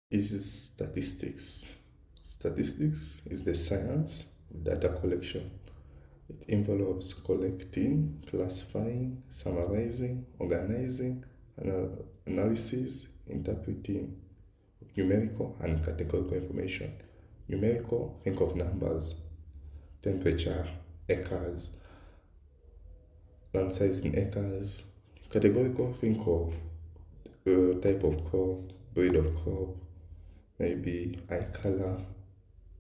Is statistics. Statistics is the science of data collection. It involves collecting, classifying, summarizing, organizing, analysis, interpreting of numerical and categorical information. Numerical, think of numbers, temperature, acres, land size in acres. Categorical, think of type of crop, breed of crop, maybe eye color,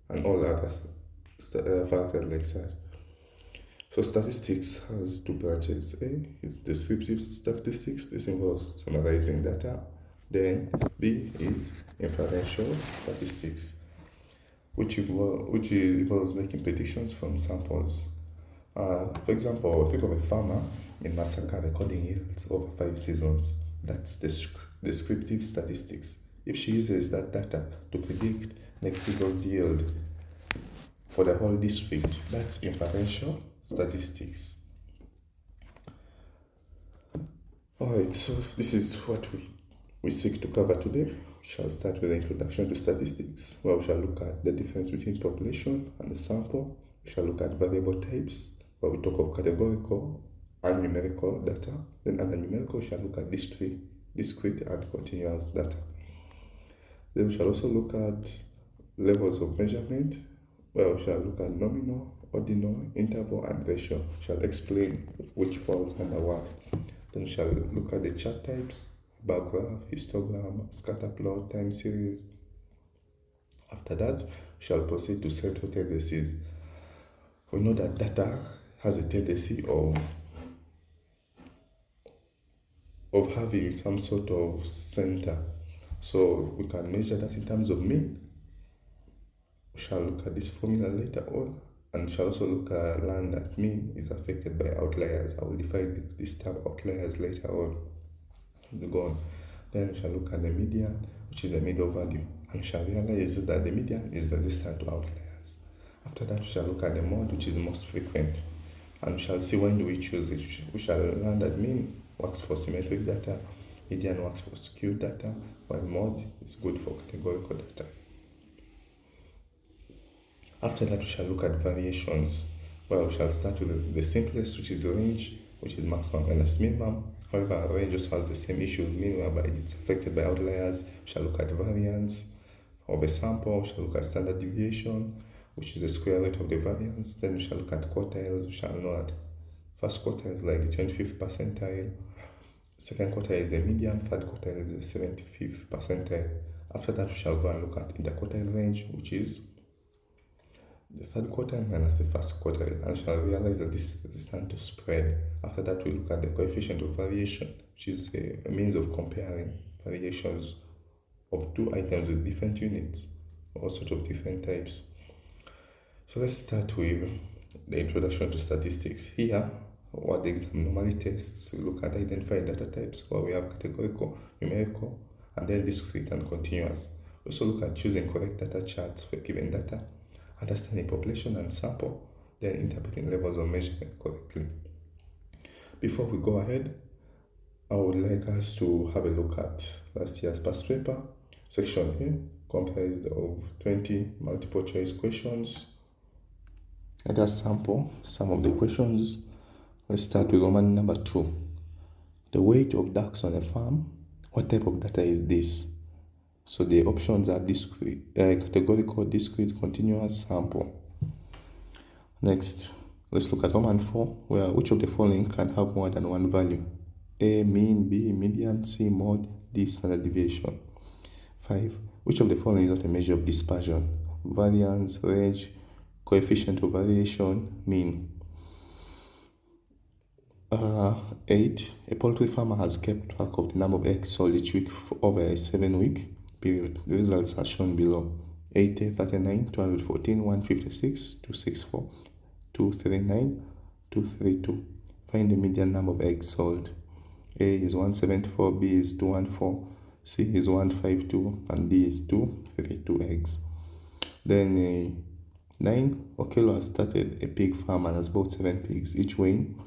and all other factors like that. So statistics has two branches. A is descriptive statistics. This involves summarizing data. Then B is inferential statistics, which involves making predictions from samples. For example, think of a farmer in Masaka recording yields over 5 seasons. That's descriptive statistics. If she uses that data to predict next season's yield for the whole district, that's inferential statistics. Alright, so this is what we seek to cover today. We shall start with the introduction to statistics, where we shall look at the difference between population and the sample. We shall look at variable types, where we talk of categorical and numerical data. Then under numerical, we shall look at discrete and continuous data. Then we shall also look at levels of measurement, where we shall look at nominal, ordinal, interval, and ratio. We shall explain which falls under what. Then we shall look at the chart types: bar graph, histogram, scatter plot, time series. After that, we shall proceed to central tendencies. We know that data has a tendency of having some sort of center. So we can measure that in terms of mean. We shall look at this formula later on, and we shall also learn that mean is affected by outliers. I will define this term outliers later on. Go on. Then we shall look at the median, which is the middle value, and we shall realize that the median is the distance to outliers. After that, we shall look at the mode, which is most frequent, and we shall see when do we choose it. We shall learn that mean works for symmetric data, median works for skewed data, while mode is good for categorical data. After that, we shall look at variations, where we shall start with the simplest, which is range, which is maximum minus minimum. However, range also has the same issue with mean, whereby it's affected by outliers. We shall look at variance of a sample. We shall look at standard deviation, which is the square root of the variance. Then we shall look at quartiles. We shall know that first quartile is like the 25th percentile, second quartile is the median, third quartile is the 75th percentile. After that, we shall go and look at interquartile range, which is the third quartile minus the first quartile, and shall realize that this is resistant to spread. After that, we look at the coefficient of variation, which is a means of comparing variations of two items with different units, all sorts of different types. So let's start with the introduction to statistics. Here, what the exam normally tests, we look at identifying data types, where we have categorical, numerical, and then discrete and continuous. We also look at choosing correct data charts for given data, understanding population and sample, then interpreting levels of measurement correctly. Before we go ahead, I would like us to have a look at last year's past paper. Section A comprised of 20 multiple choice questions. Let us sample some of the questions. Let's start with Roman number 2. The weight of ducks on a farm. What type of data is this? So the options are discrete, categorical, discrete, continuous, sample. Next, let's look at Roman 4, where which of the following can have more than one value? A, mean, B, median, C, mode, D, standard deviation. 5. Which of the following is not a measure of dispersion? Variance, range, coefficient of variation, mean. 8. A poultry farmer has kept track of the number of eggs sold each week for over a 7-week period. The results are shown below. 80, 39, 214, 156, 264, 239, 232. Find the median number of eggs sold. A is 174, B is 214, C is 152, and D is 232 eggs. Then 9. Okello has started a pig farm and has bought 7 pigs, each weighing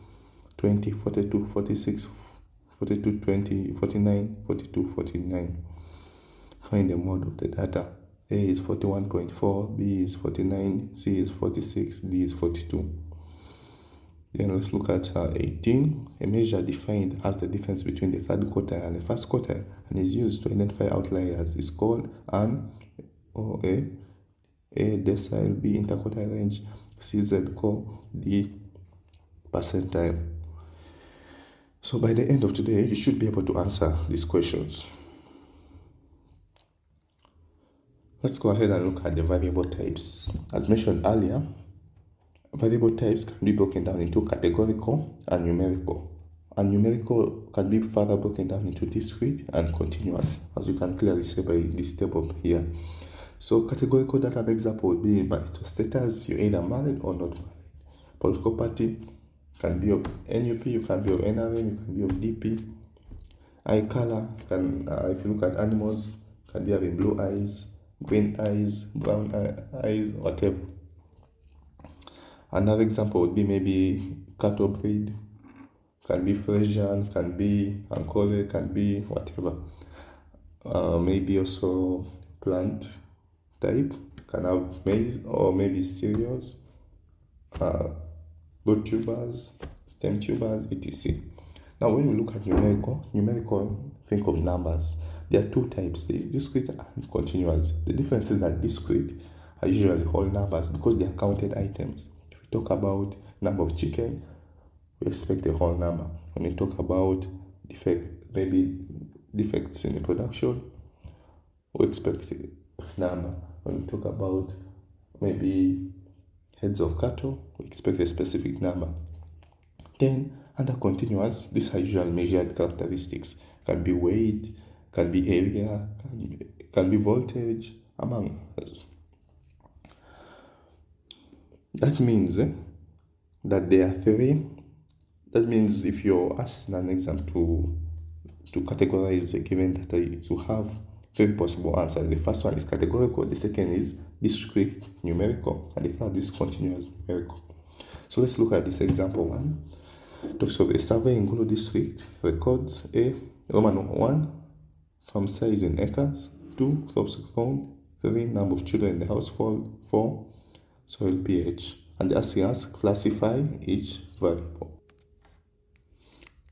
20, 42, 46, 42, 20, 49, 42, 49. Find the mode of the data. A is 41.4, B is 49, C is 46, D is 42. Then let's look at 18. A measure defined as the difference between the third quartile and the first quartile and is used to identify outliers is called an or a decile, B interquartile range, C z-score, D percentile. So by the end of today, you should be able to answer these questions. Let's go ahead and look at the variable types. As mentioned earlier, variable types can be broken down into categorical and numerical. And numerical can be further broken down into discrete and continuous, as you can clearly see by this table here. So categorical data example would be marital status, you're either married or not married. Political party can be of NUP, you can be of NRM, you can be of DP. Eye color, if you look at animals, can be having blue eyes, green eyes, brown eyes, whatever. Another example would be maybe cattle breed, can be Frisian, can be Ankole, can be whatever. Maybe also plant type, can have maize or maybe cereals, root tubers, stem tubers, etc. Now when we look at numerical, think of numbers. There are two types. There is discrete and continuous. The difference is that discrete are usually whole numbers because they are counted items. If we talk about number of chicken, we expect a whole number. When we talk about defects in the production, we expect a number. When we talk about maybe heads of cattle, we expect a specific number. Then under continuous, these are usually measured characteristics. Can be weight, can be area, can be voltage, among others. That means that there are three. That means if you're asked in an exam to categorize a given data, you have three possible answers. The first one is categorical, the second is discrete numerical, and the third is continuous numerical. So let's look at this example one. Talks of a survey in Gulu district records a Roman 1 farm size in acres, 2 crops grown, 3 number of children in the household, 4 soil pH, and asks classify each variable.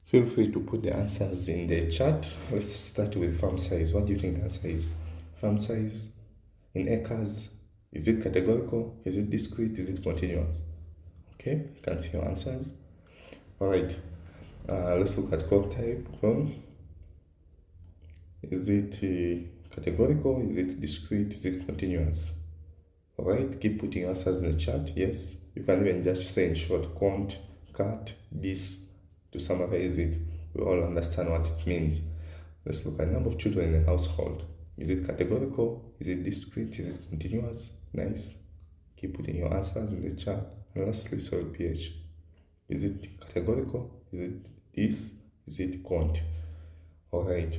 Feel free to put the answers in the chat. Let's start with farm size. What do you think the answer is? Farm size in acres, is it categorical? Is it discrete? Is it continuous? Okay, you can see your answers. All right, let's look at crop type. Is it categorical? Is it discrete? Is it continuous? All right, keep putting answers in the chat. Yes, you can even just say in short, quant, cat, this, to summarize it. We all understand what it means. Let's look at number of children in a household. Is it categorical? Is it discrete? Is it continuous? Nice. Keep putting your answers in the chat. And lastly, soil pH. Is it categorical? Is it this? Is it quant? All right.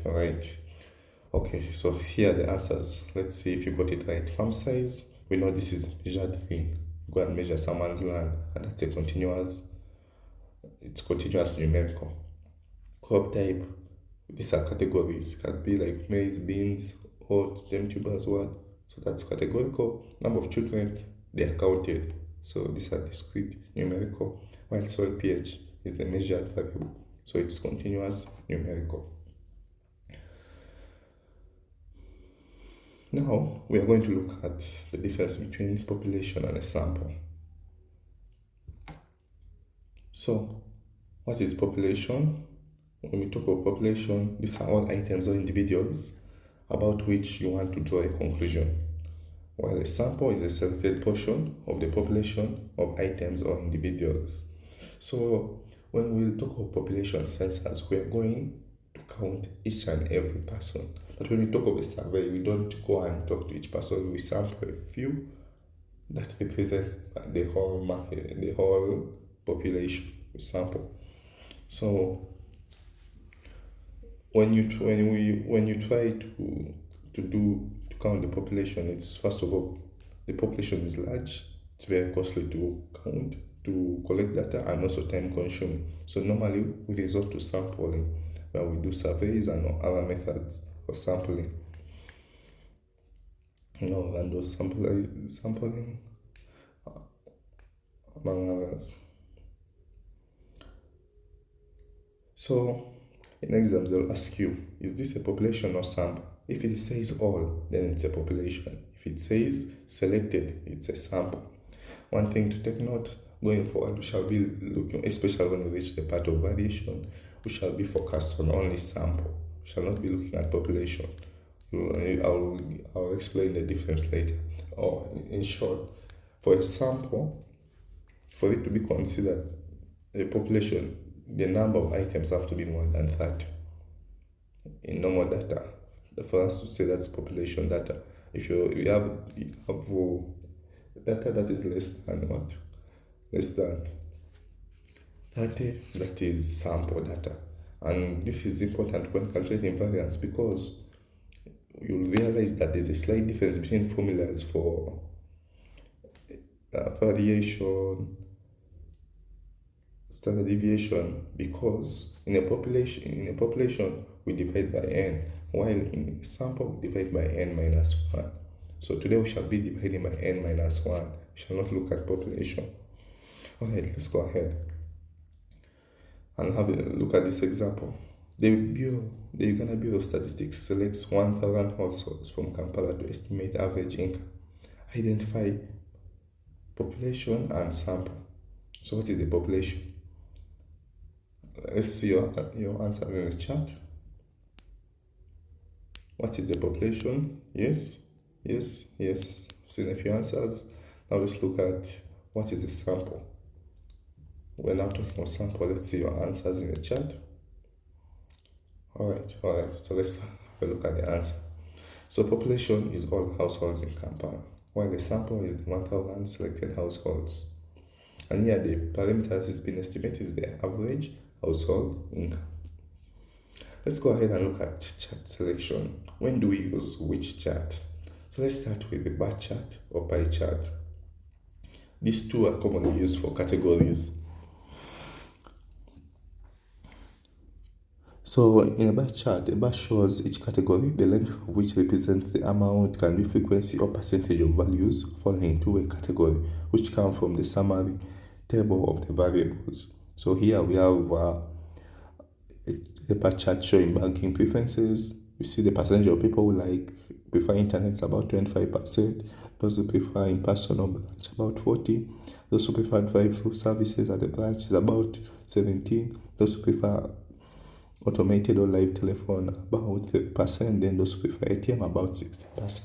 Okay, so here are the answers. Let's see if you got it right. Farm size, we know this is a measured thing. You go and measure someone's land, and that's a continuous. It's continuous numerical. Crop type, these are categories. Can be like maize, beans, oats, stem tubers, what? So that's categorical. Number of children, they are counted. So these are discrete numerical. While soil pH is the measured variable. So it's continuous numerical. Now we are going to look at the difference between population and a sample. So what is population? When we talk about population, these are all items or individuals about which you want to draw a conclusion, while a sample is a selected portion of the population of items or individuals. So when we talk of population census, we are going to count each and every person. But when we talk of a survey, we don't go and talk to each person. We sample a few that represents the whole market, the whole population we sample. So when you try to count the population, it's first of all, the population is large. It's very costly to count, to collect data, and also time consuming. So normally we resort to sampling, where we do surveys and other methods of sampling. random sampling, among others. So in exams, they'll ask you, is this a population or sample? If it says all, then it's a population. If it says selected, it's a sample. One thing to take note, going forward, we shall be looking, especially when we reach the part of variation, we shall be focused on only sample. We shall not be looking at population. I'll explain the difference later. Or in short, for a sample, for it to be considered a population, the number of items have to be more than 30. In normal data, for us to say that's population data, if you have data that is less than what? Less than 30, that is sample data. And this is important when calculating variance, because you'll realize that there's a slight difference between formulas for variation, standard deviation, because in a population we divide by n, while in a sample we divide by n minus 1. So today we shall be dividing by n minus 1. We shall not look at population. Alright, let's go ahead and have a look at this example. The Uganda Bureau of Statistics selects 1,000 households from Kampala to estimate average income. Identify population and sample. So what is the population? Let's see your answer in the chat. What is the population? Yes. I've seen a few answers. Now let's look at what is the sample. We're now talking about sample. Let's see your answers in the chat. Alright. So let's have a look at the answer. So population is all households in Kampala, while the sample is the 1,000 selected households. And here the parameter that has been estimated is the average household income. Let's go ahead and look at chart selection. When do we use which chart? So let's start with the bar chart or pie chart. These two are commonly used for categories. So in a bar chart, a bar shows each category, the length of which represents the amount, can be frequency or percentage of values falling into a category, which come from the summary table of the variables. So here we have a bar chart showing banking preferences. We see the percentage of people who prefer internet is about 25%, those who prefer in-person or branch about 40%, those who prefer drive-through services at the branch is about 17%, those who prefer automated or live telephone about 30%, then those who prefer ATM about 60%.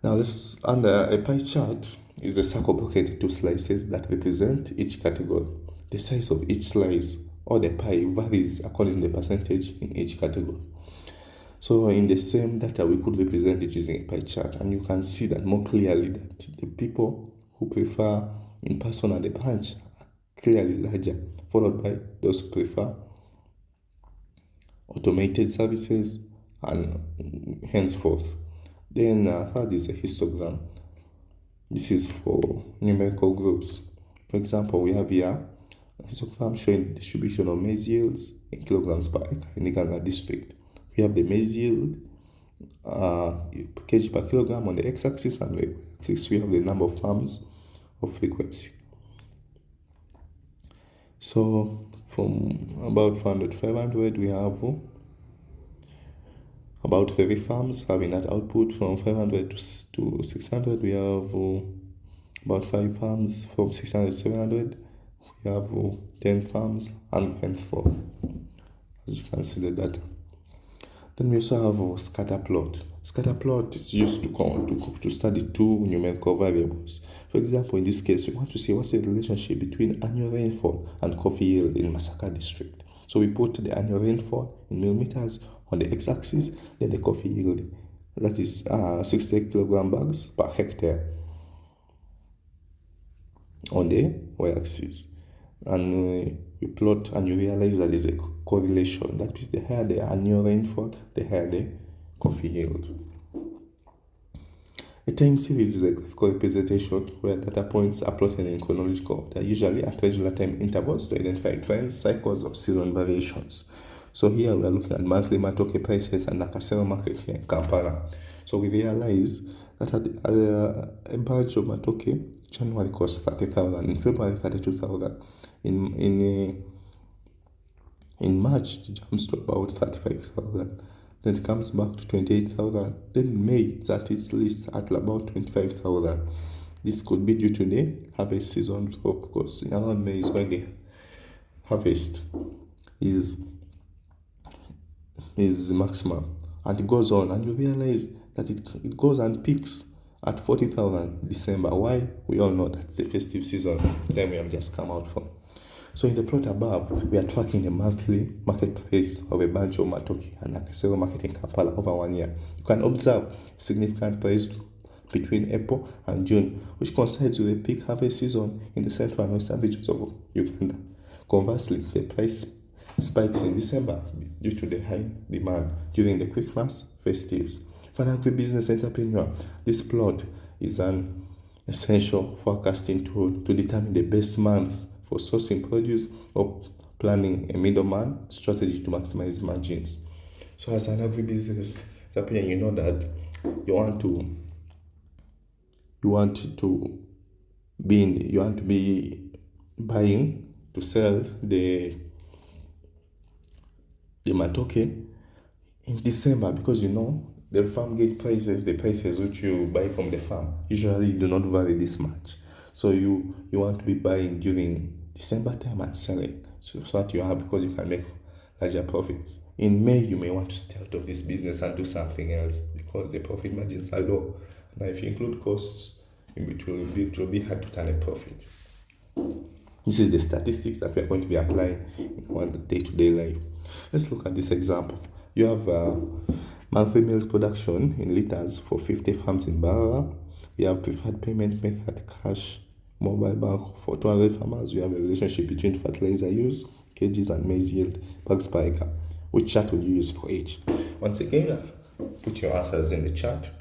Now under a pie chart is a circle broken into two slices that represent each category. The size of each slice or the pie varies according to the percentage in each category. So in the same data, we could represent it using a pie chart, and you can see that more clearly that the people who prefer in person at the branch are clearly larger, followed by those who prefer automated services and henceforth. Then third is a histogram. This is for numerical groups. For example, we have here a histogram showing the distribution of maize yields in kilograms per acre in Iganga district. We have the maize yield kg per kilogram on the x-axis, and on the y-axis we have the number of farms of frequency. So from about 400 to 500 we have about 30 farms having that output. From 500 to 600 we have about 5 farms. From 600 to 700 we have 10 farms, and henceforth, as you can see the data. Then we also have a scatter plot. Scatter plot is used to study two numerical variables. For example, in this case, we want to see what's the relationship between annual rainfall and coffee yield in Masaka district. So we put the annual rainfall in millimeters on the x-axis, then the coffee yield, that is 60 kilogram bags per hectare, on the y-axis. And we plot, and you realize that there's a correlation. That is, the higher the annual rainfall, the higher the coffee yield. A time series is a graphical representation where data points are plotted in chronological order, usually at regular time intervals, to identify trends, cycles, or season variations. So here we are looking at monthly matoke prices and Nakasero market here in Kampala. So we realize that a batch of matoke January cost 30,000, in February 32,000, in March it jumps to about 35,000, then it comes back to 28,000, then May it's at its least at about 25,000. This could be due to the harvest season, because around May is when the harvest is maximum, and it goes on, and you realize that it goes and peaks at 40,000 December. Why? We all know that's the festive season, then we have just come out from. So in the plot above, we are tracking the monthly market price of a bunch of matoke and Nakasero market in Kampala over 1 year. You can observe significant price between April and June, which coincides with the peak harvest season in the central and western regions of Uganda. Conversely, the price spikes in December due to the high demand during the Christmas festives. For an agribusiness entrepreneur, this plot is an essential forecasting tool to determine the best month for sourcing produce or planning a middleman strategy to maximize margins. So as an agribusiness entrepreneur, you know that you want to be buying to sell the matoke in December, because you know the farm gate prices, the prices which you buy from the farm, usually do not vary this much. So you want to be buying during December time and selling, so that you have, because you can make larger profits. In May, you may want to stay out of this business and do something else because the profit margins are low. Now, if you include costs, it will be hard to turn a profit. This is the statistics that we are going to be applying in our day-to-day life. Let's look at this example. You have monthly milk production in liters for 50 farms in Barara. We have preferred payment method, cash, mobile bank for 200 farmers. We have a relationship between fertilizer use, kgs, and maize yield, bags per acre. Which chart would you use for each? Once again, put your answers in the chat.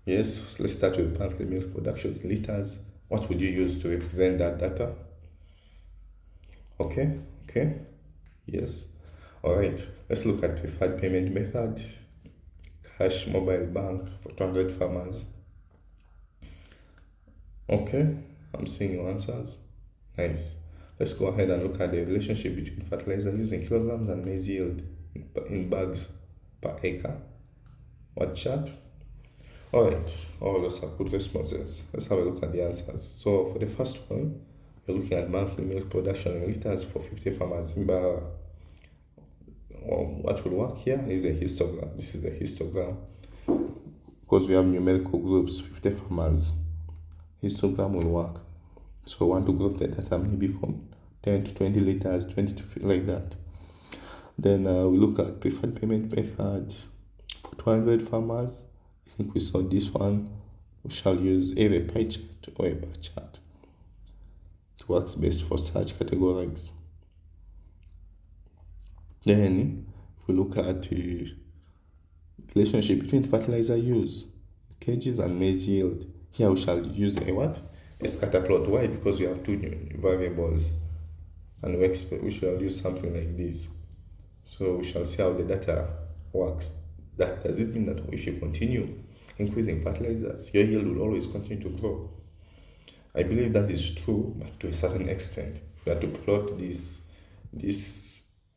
Yes, let's start with monthly milk production in liters. What would you use to represent that data? Okay. Yes. All right. Let's look at preferred payment method, cash, mobile bank for 200 farmers. Okay. I'm seeing your answers. Nice. Let's go ahead and look at the relationship between fertilizer use in kilograms and maize yield in bags per acre. What chart? All right. All those are good responses. Let's have a look at the answers. So for the first one, we're looking at monthly milk production in liters for 50 farmers in Barara. What will work here is a histogram. This is a histogram because we have numerical groups, 50 farmers. Histogram will work. So I want to group the data maybe from 10 to 20 liters, 20 to like that. Then we look at preferred payment method for 200 farmers. I think we saw this one. We shall use either a pie chart or a bar chart. It works best for such categories. Then, if we look at the relationship between fertilizer use, kgs, and maize yield, here we shall use a what? A scatter plot. Why? Because we have two variables, and we shall use something like this. So we shall see how the data works. Does it mean that if you continue increasing fertilizers, your yield will always continue to grow? I believe that is true, but to a certain extent. If we are to plot this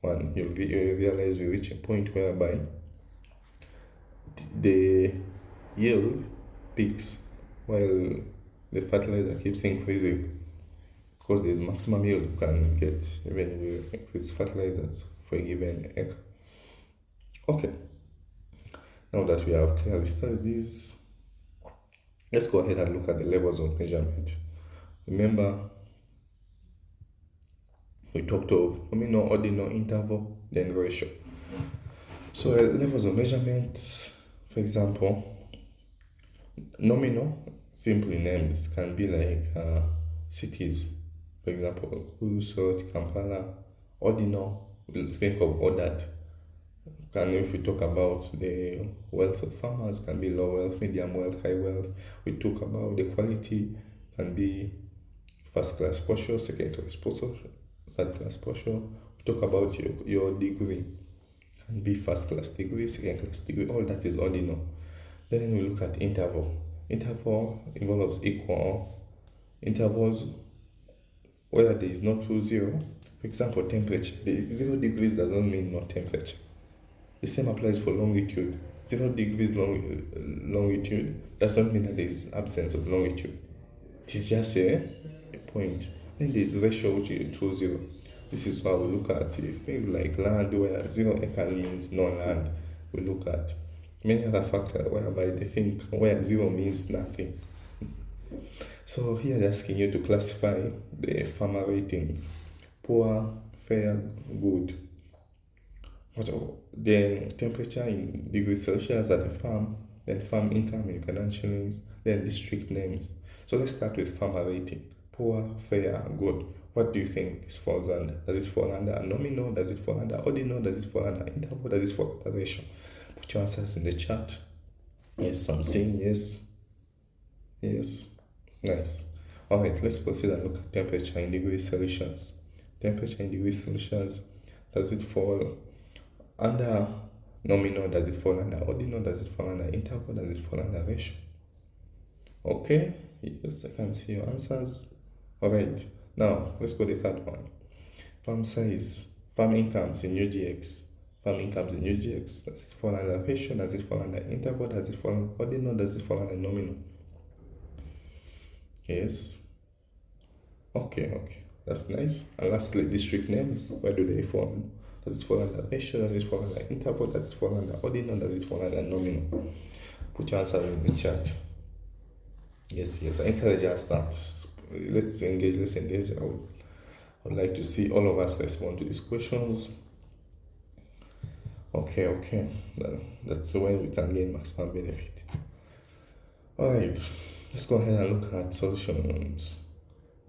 one, you'll realize we reach a point whereby the yield peaks while the fertilizer keeps increasing, because there's maximum yield you can get even with increased fertilizers for a given acre. Okay, now that we have clearly studied this, let's go ahead and look at the levels of measurement. Remember, we talked of nominal, ordinal, interval, then ratio. So levels of measurement, for example, nominal, simply names, can be like cities. For example, Urusot, Kampala. Ordinal, we'll think of ordered. And if we talk about the wealth of farmers, can be low wealth, medium wealth, high wealth. We talk about the quality, can be first class portion, second class portion, third class portion. We talk about your degree. Can be first class degree, second class degree, all that is ordinal. Then we look at interval. Interval involves equal intervals where there is no true zero. For example, temperature. The 0 degrees does not mean no temperature. The same applies for longitude. 0 degrees longitude does not mean that there is absence of longitude. It is just a point. Then there is ratio, which is true zero. This is why we look at things like land, where 0 acres means no land. We look at many other factors whereby they think where 0 means nothing. So here they're asking you to classify the farmer ratings: poor, fair, good. Then temperature in degrees Celsius at the farm, then farm income in Ugandan shillings, then district names. So let's start with farmer rating: poor, fair, good. What do you think this falls under? Does it fall under nominal? Does it fall under ordinal? Does it fall under interval? Does it fall under ratio? Put your answers in the chat. Yes, I'm saying yes. Yes. Nice. Alright, let's proceed and look at temperature in degrees Celsius. Temperature in degrees Celsius, does it fall under nominal? Does it fall under ordinal? Does it fall under interval? Does it fall under ratio? Okay, yes, I can see your answers. Alright, now let's go to the third one. Farm size, farm incomes in UGX. Farm incomes in UGX, does it fall under ratio? Does it fall under interval? Does it fall under ordinal? Does it fall under nominal? Yes. Okay, that's nice. And lastly, district names, where do they fall? Does it fall under ratio? Does it fall under interval? Does it fall under ordinal? Does it fall under nominal? Put your answer in the chat. Yes, I encourage us that let's engage. I would like to see all of us respond to these questions. Okay. That's the way we can gain maximum benefit. Alright, let's go ahead and look at solutions.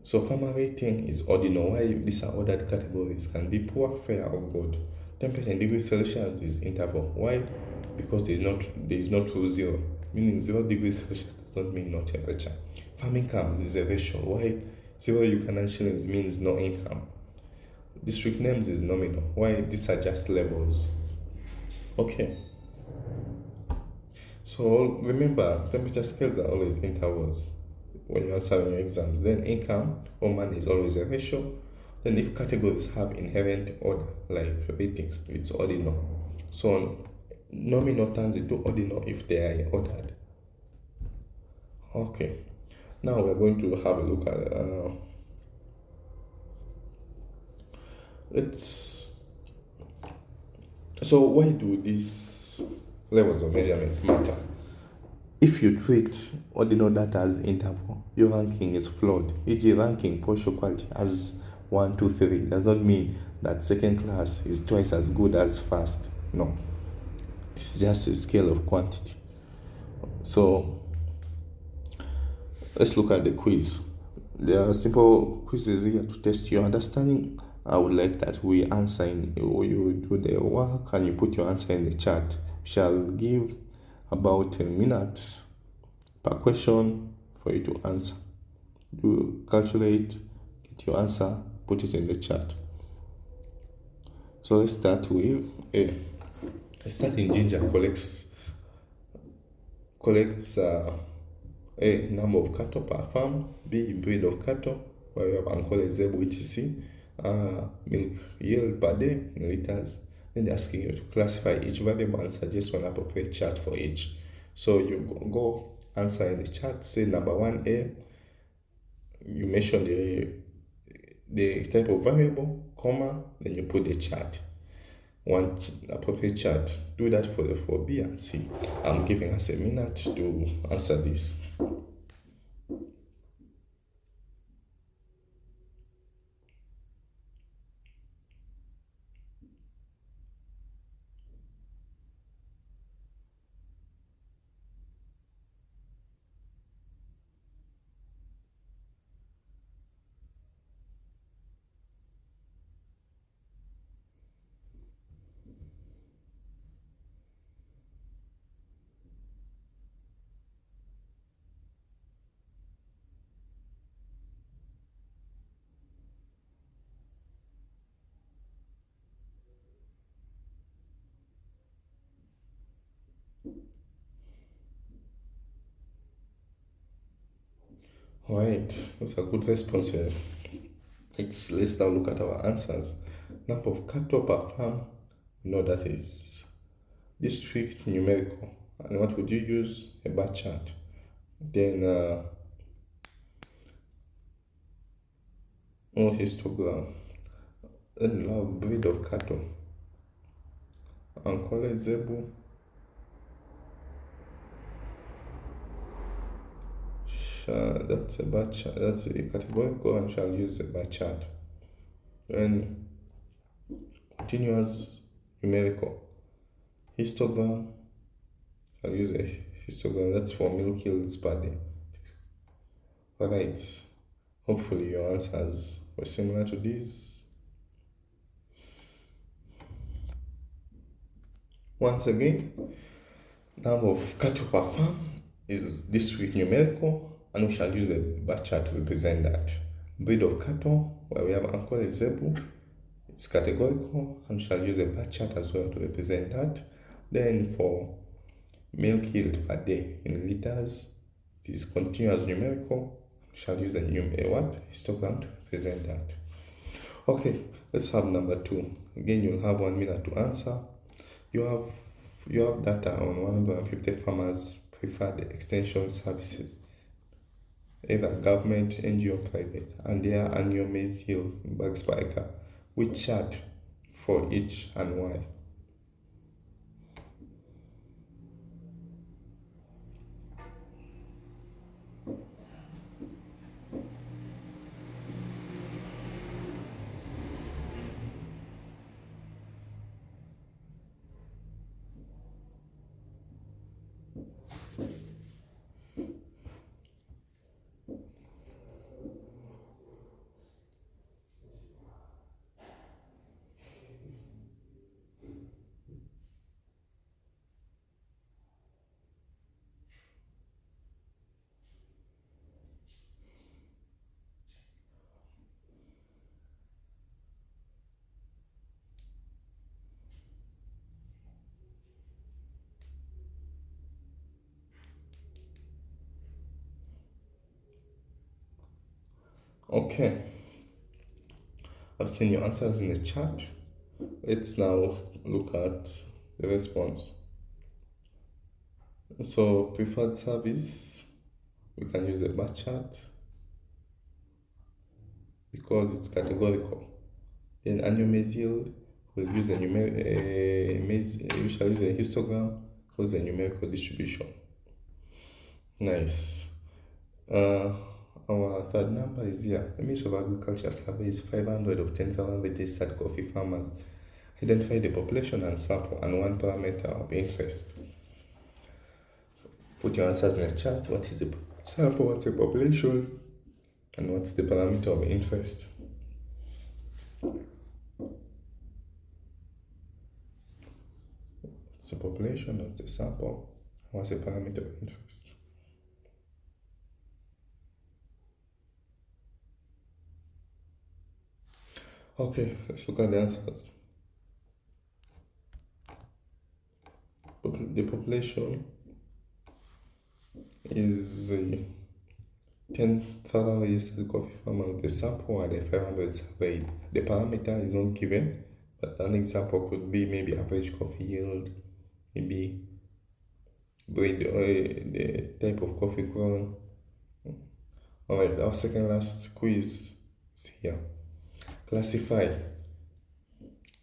So farmer rating is ordinal. Why these are ordered categories? Can be poor, fair, or good. Temperature in degrees Celsius is interval. Why? Because there is not true zero. Meaning 0 degrees Celsius does not mean no temperature. Farm incomes is a ratio. Why? 0 Ugandan shillings means no income. District names is nominal. Why? These are just labels. Okay. So remember, temperature scales are always intervals when you're answering your exams. Then income or money is always a ratio. Then if categories have inherent order, like ratings, it's ordinal. So nominal turns into ordinal if they are ordered. Okay. Now we're going to have a look at so why do these levels of measurement matter? If you treat ordinal data as interval, your ranking is flawed. E.g., ranking partial quality as 1, 2, 3 does not mean that second class is twice as good as first. No. It's just a scale of quantity. So let's look at the quiz. There are simple quizzes here to test your understanding. I would like that we answer you do the work and you put your answer in the chat. We shall give about a minute per question for you to answer. You calculate, get your answer, put it in the chat. So let's start with A. A starting ginger collects A, number of cattle per farm. B, breed of cattle, where we have Ankole, Zebu, etc. Milk yield per day in liters. Then they're asking you to classify each variable and suggest one appropriate chart for each. So you go answer in the chat. Say number 1A, you mention the type of variable, comma, then you put the chart. One appropriate chart. Do that for B and C. I'm giving us a minute to answer this. Alright, those are good responses. Let's now look at our answers. Number of cattle per farm, we know that is district numerical. And what would you use? A bar chart. Then histogram. Then you have breed of cattle. Ankole Zebu. That's a bar chart. That's a categorical, and shall use a bar chart. Then continuous numerical. Histogram, I'll use a histogram. That's for milk yields per day. Alright, hopefully your answers were similar to these. Once again, number of cattle per farm is district numerical, and we shall use a bar chart to represent that. Breed of cattle, where we have Ankole Zebu, it's categorical, and we shall use a bar chart as well to represent that. Then for milk yield per day in liters, it is continuous numerical. We shall use a histogram to represent that. Okay, let's have number 2. Again, you'll have 1 minute to answer. You have data on 150 farmers preferred extension services, either government, NGO, private, and their annual maize yield in bags per acre. Which chart for each and why? Okay, I've seen your answers in the chat. Let's now look at the response. So preferred service, we can use a bar chart because it's categorical. Then annual maize yield, we'll use we shall use a histogram because the numerical distribution. Nice. Our third number is here. The Ministry of Agriculture survey is 500 of 10,000 registered coffee farmers. Identify the population and sample and one parameter of interest. Put your answers in the chat. What is the sample? What's the population? And what's the parameter of interest? What's the population? What's the sample? What's the parameter of interest? Okay, let's look at the answers. The population is 10,000 registered coffee farmers. The sample are the 500 surveyed. The parameter is not given, but an example could be maybe average coffee yield, maybe breed, the type of coffee grown. Alright, our second last quiz is here. Classify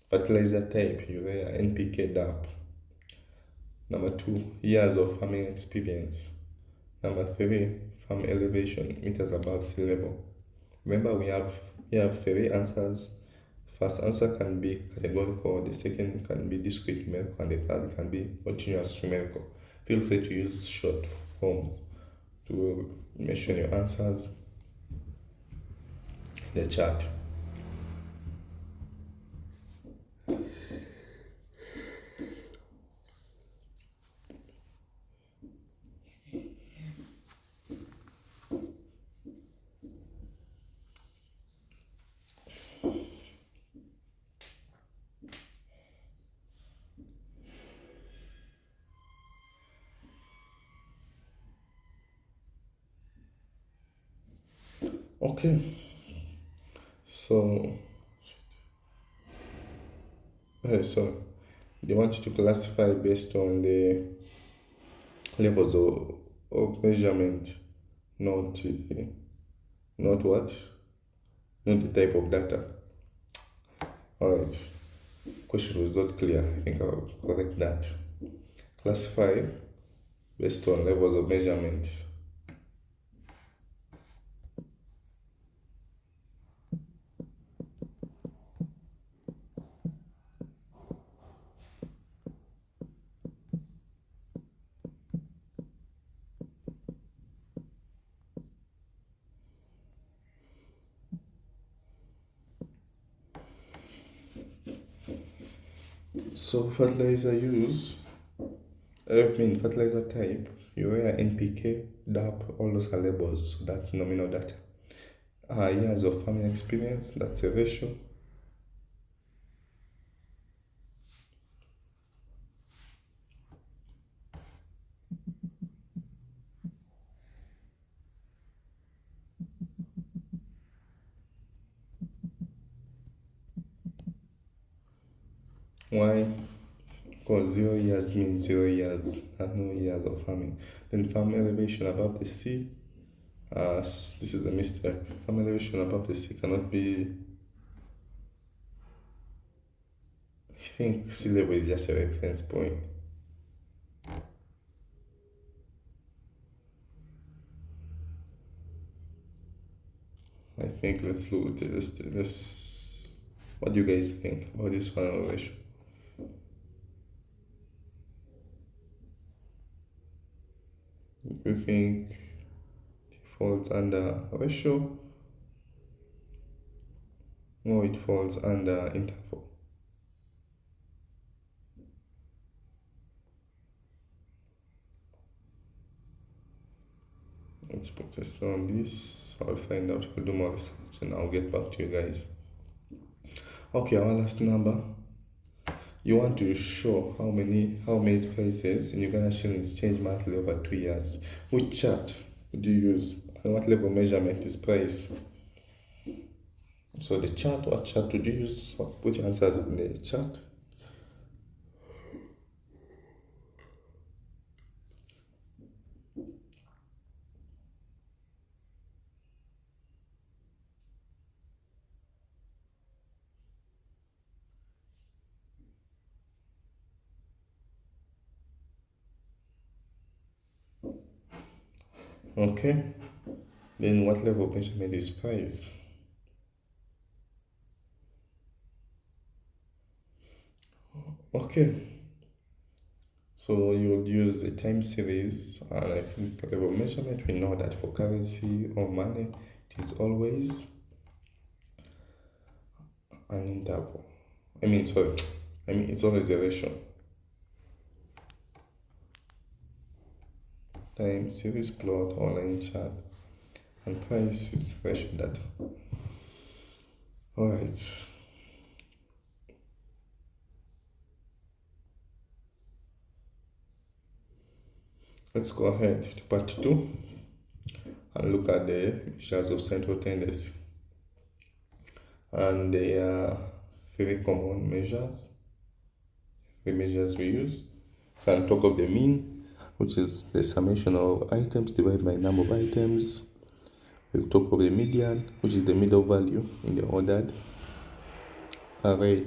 fertilizer type, urea, NPK, DAP. Number 2, years of farming experience. Number 3, farm elevation, meters above sea level. Remember, we have 3 answers. First answer can be categorical, the second can be discrete numerical, and the third can be continuous numerical. Feel free to use short forms to mention your answers in the chat. Okay, so so they want you to classify based on the levels of measurement, not not what, not the type of data. All right. Question was not clear. I think I'll correct that. Classify based on levels of measurement. So fertilizer use, fertilizer type, urea, NPK, DAP, all those are labels. So that's nominal data. Years of farming experience, that's a ratio. Why? Because 0 years means 0 years, no years of farming. Then farm elevation above the sea. This is a mistake. Farm elevation above the sea cannot be. I think sea level is just a reference point. I think let's look at this. What do you guys think about this one relation? You think it falls under ratio or it falls under interval? Let's put this on this. I'll find out. I'll do more research and I'll get back to you guys. Okay, our last number. You want to show how many prices in Uganda shillings change monthly over 2 years. Which chart do you use and what level of measurement is price? So the chart, what chart do you use? Put your answers in the chat. Okay. Then what level of measurement is price? Okay. So you'll use a time series, and I think level of measurement, we know that for currency or money, it is always an interval. It's always a ratio. Time series plot or line chart, and price is ratio data. All right. Let's go ahead to part 2 and look at the measures of central tendency. And there are 3 common measures. The measures we use. We can talk of the mean, which is the summation of items divided by number of items. We'll talk of the median, which is the middle value in the ordered array.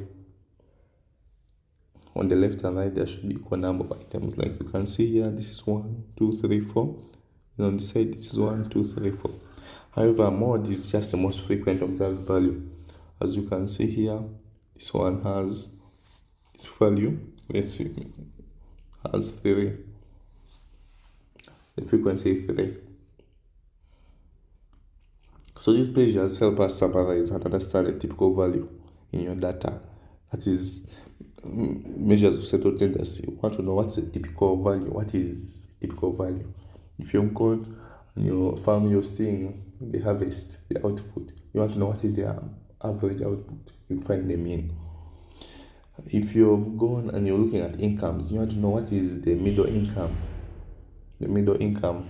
On the left and right, there should be equal number of items. Like you can see here, this is 1, 2, 3, 4. And on the side, this is 1, 2, 3, 4. However, mod is just the most frequent observed value. As you can see here, this one has this value. Let's see, has 3. The frequency is 3. So these measures help us summarize and understand the typical value in your data. That is measures of central tendency. You want to know what's the typical value. What is typical value? If you're gone and your farm, you're seeing the harvest, the output. You want to know what is the average output. You find the mean. If you've gone and you're looking at incomes, you want to know what is the middle income. The middle income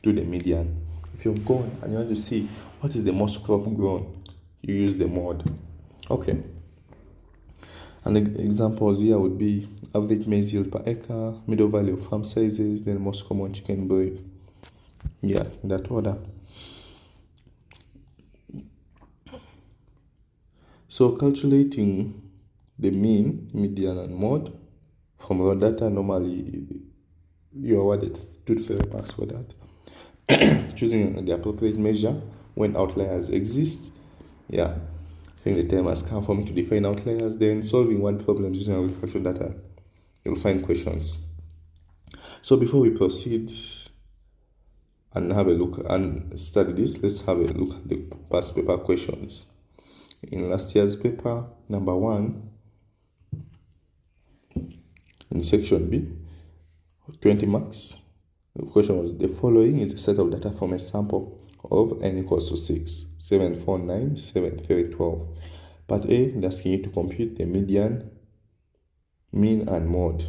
to the median. If you've gone and you want to see what is the most crop grown, you use the mod. Okay. And examples here would be average maize yield per acre, middle value of farm sizes, then most common chicken breed. Yeah, in that order. So calculating the mean, median, and mode from raw data, normally you're awarded 2 to 3 marks for that. Choosing the appropriate measure when outliers exist. Yeah, I think the time has come for me to define outliers. Then solving one problem using agricultural data, you'll find questions. So before we proceed and have a look and study this, let's have a look at the past paper questions. In last year's paper, number 1, in section B, 20 marks. The question was, the following is a set of data from a sample of n equals to 6, 7, 4, 9, 7, 3, 12. Part A, they're asking you to compute the median, mean, and mode.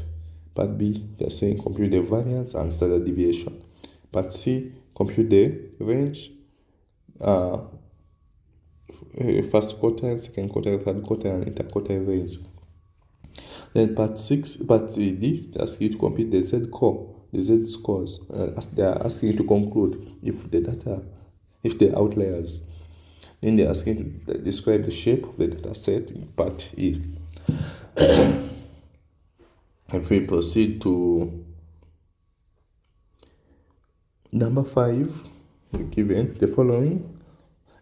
Part B, they're saying compute the variance and standard deviation. Part C, compute the range, first quartile, second quartile, third quartile, and interquartile range. Then part D, they ask you to compute the Z core, the Z scores. They are asking you to conclude if the outliers. Then they are asking you to describe the shape of the data set in part E. If we proceed to number 5, we're given the following: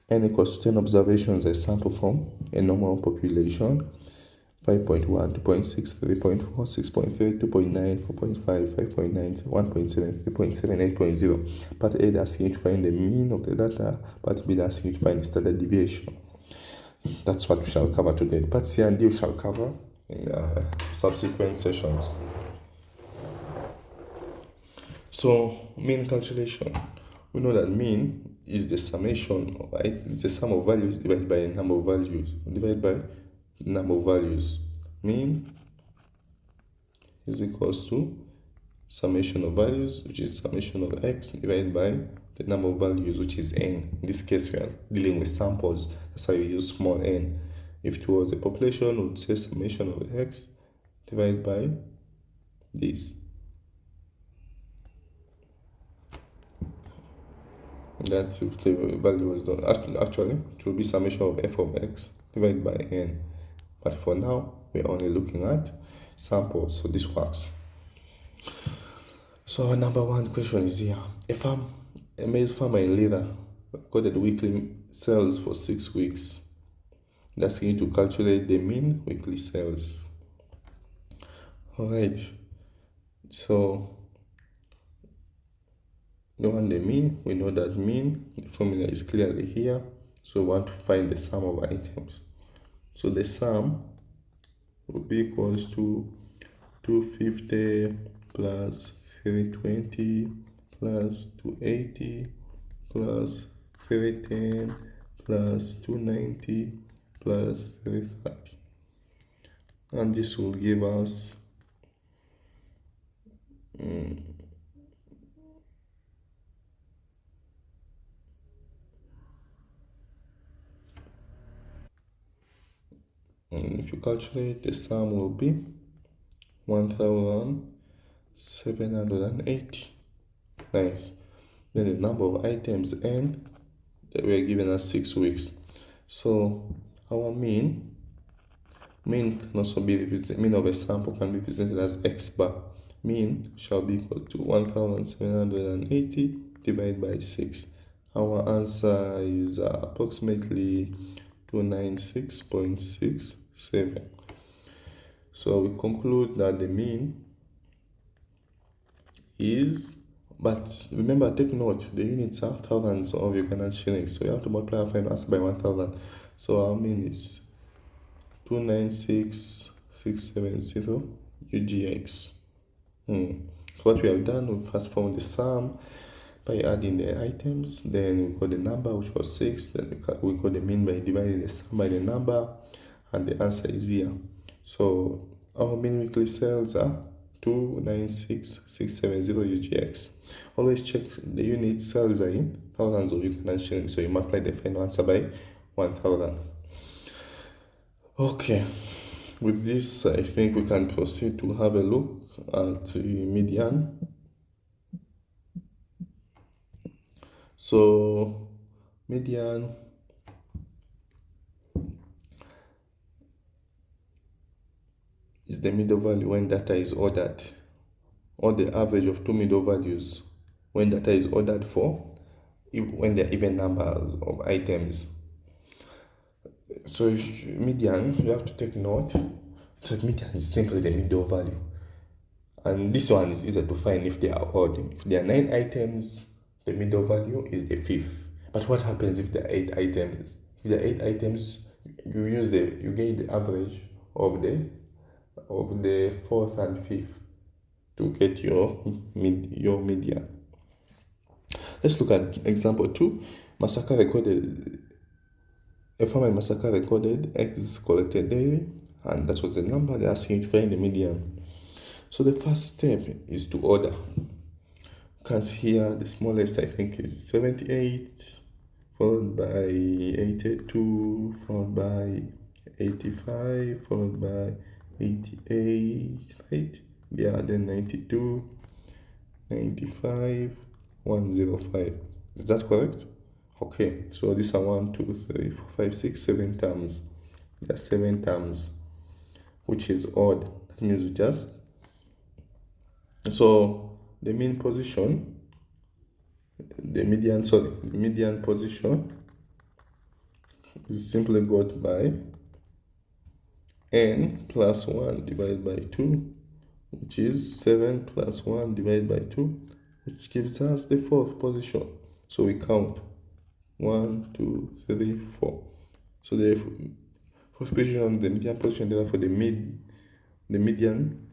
n equals to 10 observations a sample from a normal population. 5.1, 2.6, 3.4, 6.3, 2.9, 4.5, 5.9, 1.7, 3.7, 8.0. Part A, they're asking you to find the mean of the data. Part B, they're asking you to find the standard deviation. That's what we shall cover today. Part C and D we shall cover in subsequent sessions. So, mean calculation. We know that mean is the summation, right? It's the sum of values divided by a number of values. Mean is equals to summation of values, which is summation of x, divided by the number of values, which is n. In this case, we are dealing with samples. That's why we use small n. If it was a population, we would say summation of x divided by this. That's if the value was done. Actually, it will be summation of f of x divided by n. But for now, we're only looking at samples, so this works. So number 1 question is here. A maize farmer in Lira recorded weekly sales for 6 weeks. That's going to calculate the mean weekly sales. Alright, so we want the mean. We know that mean, the formula is clearly here. So we want to find the sum of items. So the sum will be equals to 250 plus 320 plus 280 plus 310 plus 290 plus 330. And this will give us and if you calculate, the sum will be 1780. Nice. Then the number of items n that we are given as 6 weeks. So our mean can also be represented, mean of a sample can be represented as x bar. Mean shall be equal to 1780 divided by 6. Our answer is approximately 296.67. So we conclude that the mean is, but remember, take note, the units are thousands of Ugandan shillings, so you have to multiply our final answer by 1000. So our mean is 296,670 UGX. So what we have done, we first found the sum by adding the items, then we got the number, which was 6, then we got the mean by dividing the sum by the number, and the answer is here. So our mean weekly sales are 296,670 UGX. Always check the units. Cells are in thousands of Ugandan shillings, so you multiply the final answer by 1000. Okay, with this I think we can proceed to have a look at the median. So median is the middle value when data is ordered, or the average of two middle values when data is ordered for, when there are even numbers of items. So median, you have to take note that median is simply the middle value, and this one is easier to find if they are odd. If there are 9 items, the middle value is the 5th. But what happens if there are 8 items? If there are 8 items, you get the average of the 4th and 5th to get your median. Let's look at example 2. A farmer in Masaka recorded eggs collected daily, and that was the number they're asking to find the median. So the first step is to order. You can see here the smallest I think is 78, followed by 82, followed by 85, followed by 88, right? Yeah, then 92, 95, 105. Is that correct? Okay, so these are 1, 2, 3, 4, 5, 6, 7 terms. There are 7 terms, which is odd. That means we just, so the median position is simply got by n plus 1 divided by 2, which is 7 plus 1 divided by 2, which gives us the 4th position. So we count 1, 2, 3, 4. So the 4th position, the median position, therefore the median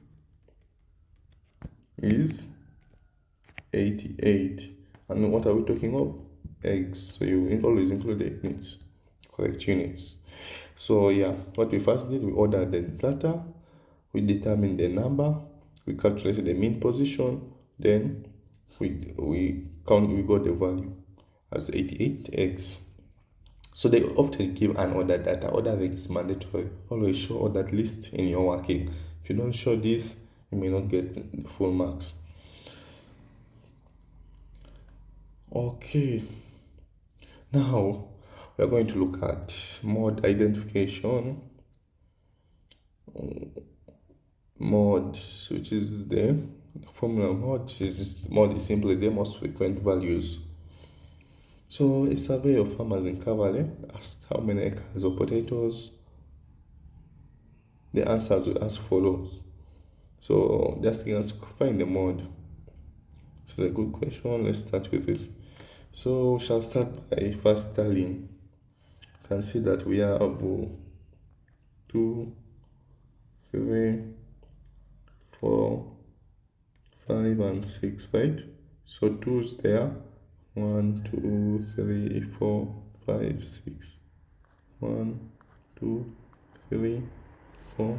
is 88. And what are we talking of? Eggs. So you always include the units, correct units. So yeah, what we first did, we ordered the data, we determined the number, we calculated the mean position, then we got the value as 88 eggs. So they often give an ordered data. Ordered is mandatory. Always show ordered list in your working. If you don't show this, you may not get full marks. Okay, now we are going to look at mode identification. Mode, which is the formula mode, is simply the most frequent values. So a survey of farmers in Kavale asked how many acres of potatoes. The answers were as follows. So they're asking us to find the mode. This is a good question. Let's start with it. So we shall start by first tallying. You can see that we have 2, 3, 4, 5, and 6, right? So 2's there. 1, 2, 3, 4, 5, 6. 1, 2, 3, 4,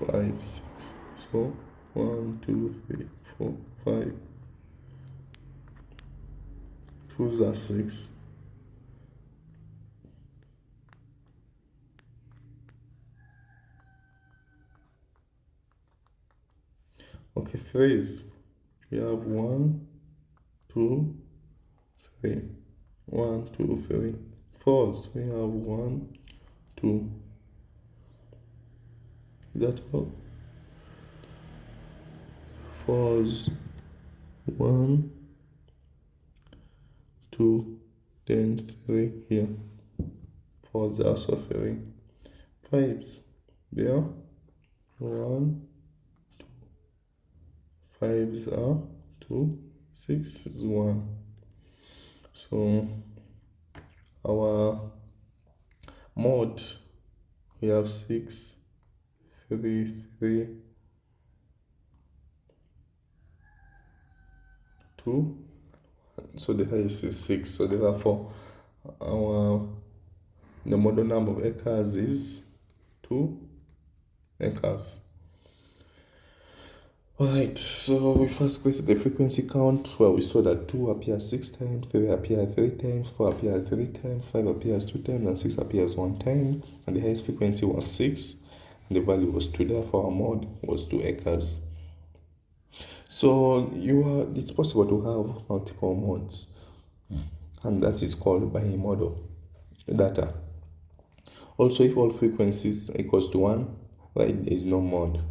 5, 6. So 1, 2, 3, 4, 5. 2's are 6. Okay, 3's, we have 1, 2, 3. 1, 2, 3. 4's, we have 1, 2. Is that all? 4's, 1, 2, then 3 here. 4's also 3. 5's, there. 1, 2. 5's are 2. 6 is 1. So our mode, we have 6, 3, 3, 2. So the highest is 6. So therefore the model number of acres is 2 acres. Alright, so we first created the frequency count where we saw that 2 appears 6 times, 3 appears 3 times, 4 appears 3 times, 5 appears 2 times, and 6 appears 1 time. And the highest frequency was 6, and the value was 2, therefore our mode was 2 acres. So it's possible to have multiple modes, and that is called bimodal data. Also, if all frequencies equals to 1, right, there is no mode.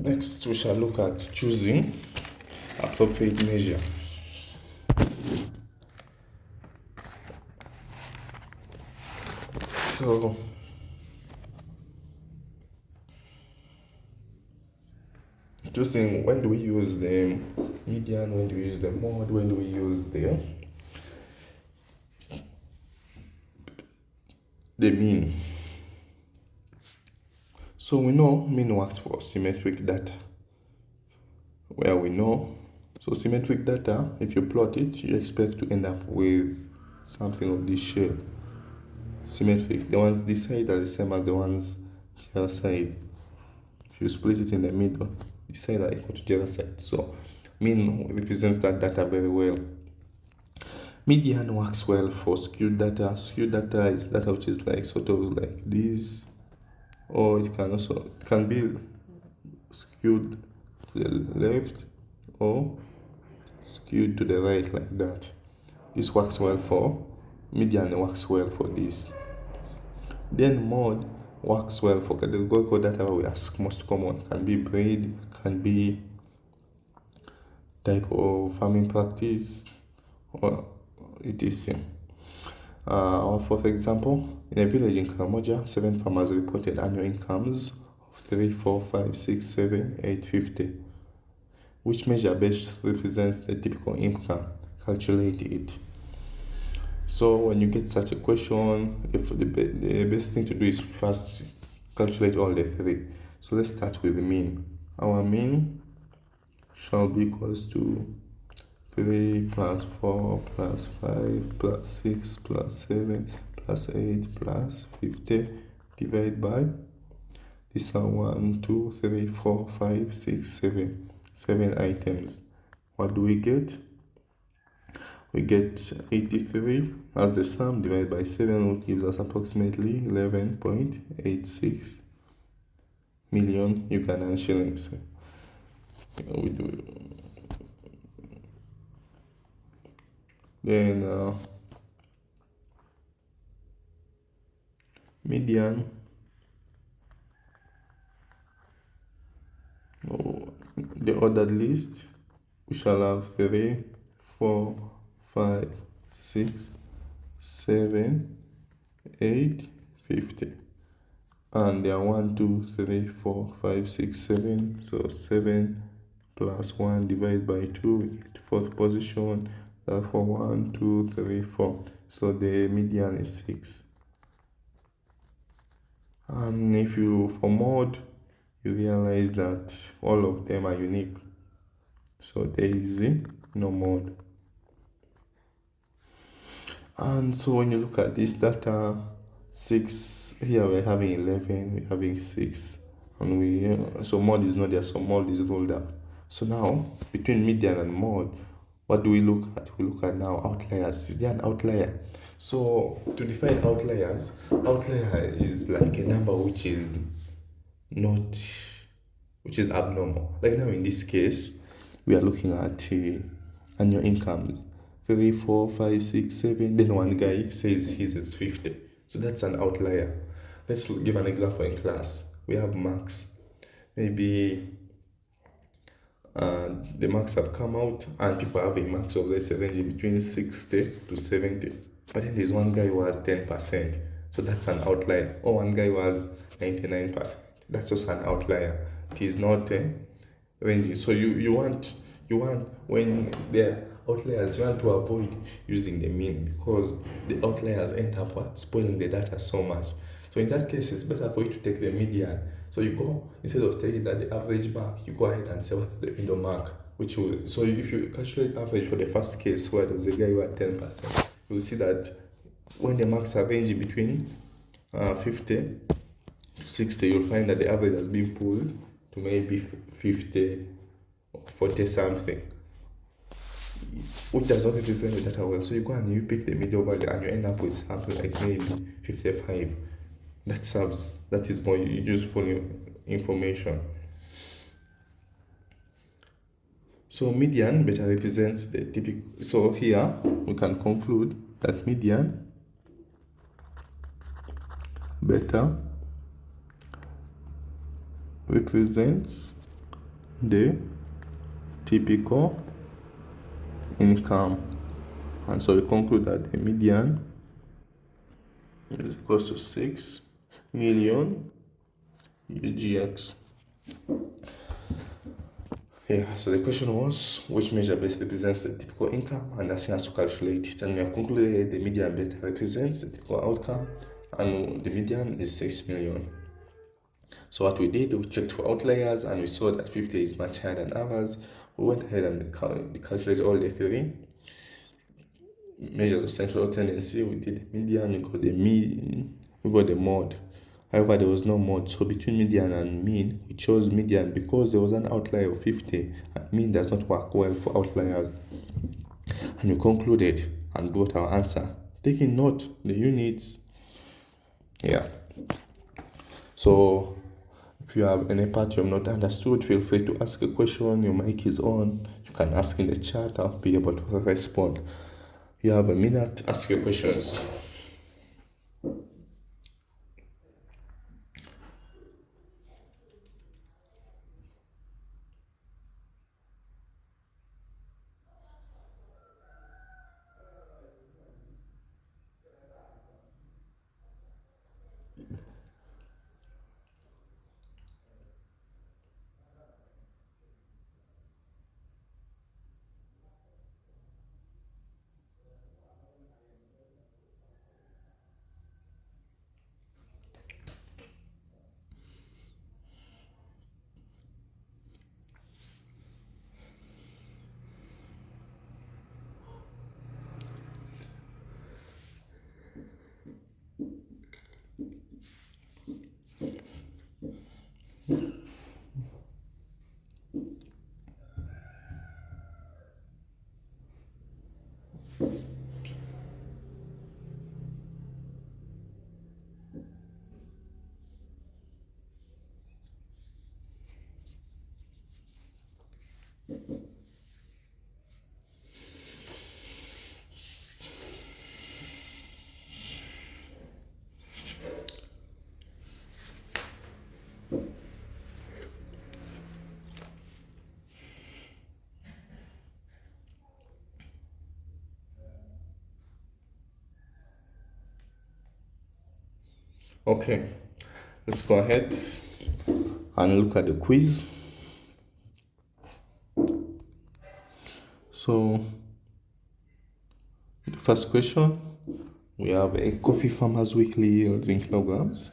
Next, we shall look at choosing appropriate measure. So, choosing when do we use the median, when do we use the mode, when do we use the mean. So we know mean works for symmetric data, where we know, so symmetric data, if you plot it, you expect to end up with something of this shape. Symmetric, the ones this side are the same as the ones the other side. If you split it in the middle, this side are equal to the other side. So mean represents that data very well. Median works well for skewed data. Skewed data is data which is like sort of like this, or it can be skewed to the left or skewed to the right like that. This works well for median, works well for this. Then mode works well for categorical data where we ask most common, can be breed, can be type of farming practice, or etc. For example, in a village in Karamoja, 7 farmers reported annual incomes of 3, 4, 5, 6, 7, 8, 50. Which measure best represents the typical income? Calculate it. So when you get such a question, the best thing to do is first calculate all the 3. So let's start with the mean. Our mean shall be equals to 3 plus 4 plus 5 plus 6 plus 7 plus 8 plus 50 divided by, these are 1, 2, 3, 4, 5, 6, 7. 7 items. What do we get? We get 83 as the sum divided by 7, which gives us approximately 11.86 million Ugandan shillings. Then median, the ordered list, we shall have 3, 4, 5, 6, 7, 8, 50. And there are 1, 2, 3, 4, 5, 6, 7. So 7 plus 1 divided by 2, we get 4th position. Therefore 1, 2, 3, 4. So the median is 6. And if you, for mode, you realize that all of them are unique. So there is no mode. And so when you look at this data, 6, here we're having 11, we're having 6, and so mode is not there, so mode is ruled out. So now, between median and mode, what do we look at? We look at now outliers. Is there an outlier? So to define outliers, outlier is like a number which is abnormal. Like now in this case, we are looking at annual incomes. 3, 4, 5, 6, 7. Then one guy says his is 50. So that's an outlier. Let's give an example in class. We have marks. Maybe the marks have come out and people have a marks of, let's say, ranging between 60 to 70. But then there's one guy who has 10%. So that's an outlier. Or one guy who has 99%. That's just an outlier. It is not ranging. So you want when there outliers, you want to avoid using the mean, because the outliers end up spoiling the data so much. So in that case, it's better for you to take the median. So you go, instead of taking that the average mark, you go ahead and say what's the middle mark. which will, so if you calculate average for the first case where there was a guy who had 10%, you will see that when the marks are ranging between 50 to 60, you'll find that the average has been pulled to maybe 50 or 40 something, which does not represent the data well. So you go and you pick the middle value and you end up with something like maybe 55. That is more useful information. So median better represents the typical. So here we can conclude that median better represents the typical income, and so we conclude that the median is equals to 6 million UGX. Yeah, so the question was which measure best represents the typical income, and asking us to calculate it. And we have concluded the median better represents the typical outcome, and the median is 6 million. So what we did, we checked for outliers and we saw that 50 is much higher than ours. We went ahead and calculated all the three measures of central tendency. We did the median, we got the mean, we got the mode. However, there was no mode, so between median and mean, we chose median because there was an outlier of 50, and mean does not work well for outliers. And we concluded and got our answer. Taking note the units. Yeah. So if you have any part you have not understood, feel free to ask a question. Your mic is on. You can ask in the chat. I'll be able to respond. You have a minute. Ask your questions. Okay, let's go ahead and look at the quiz. So, the first question, we have a coffee farmer's weekly yields in kilograms.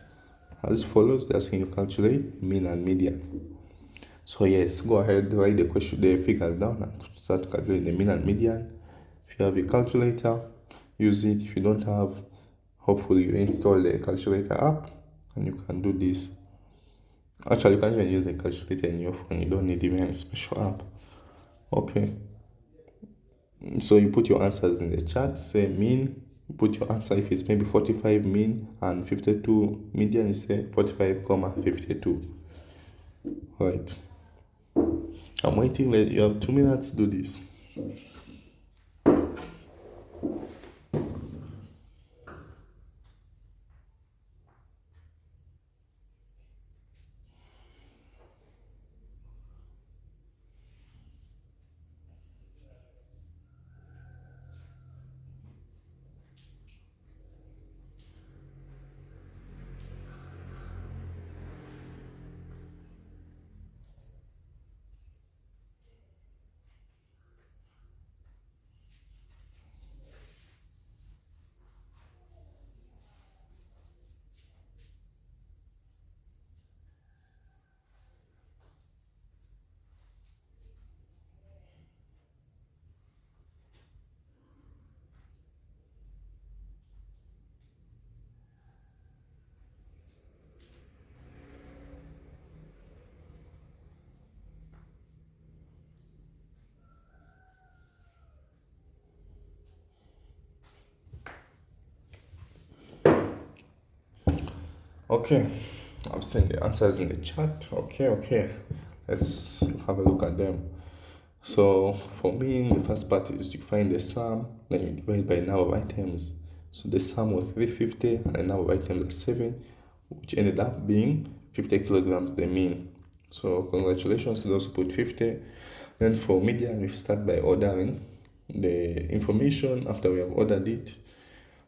As follows, they're asking you to calculate mean and median. So yes, go ahead, write the figures down and start calculating the mean and median. If you have a calculator, use it. If you don't have, hopefully you install the calculator app and you can do this. Actually, you can even use the calculator in your phone. You don't need even a special app. Okay. So you put your answers in the chat. Say mean. Put your answer if it's maybe 45 mean and 52 median. You say 45, 52. Right. I'm waiting. You have 2 minutes to do this. Okay, I'm seeing the answers in the chat. Okay. Let's have a look at them. So for me, the first part is you find the sum, then you divide by number of items. So the sum was 350 and the number of items is 7, which ended up being 50 kilograms, the mean. So congratulations to those who put 50. Then for median, we start by ordering the information. After we have ordered it,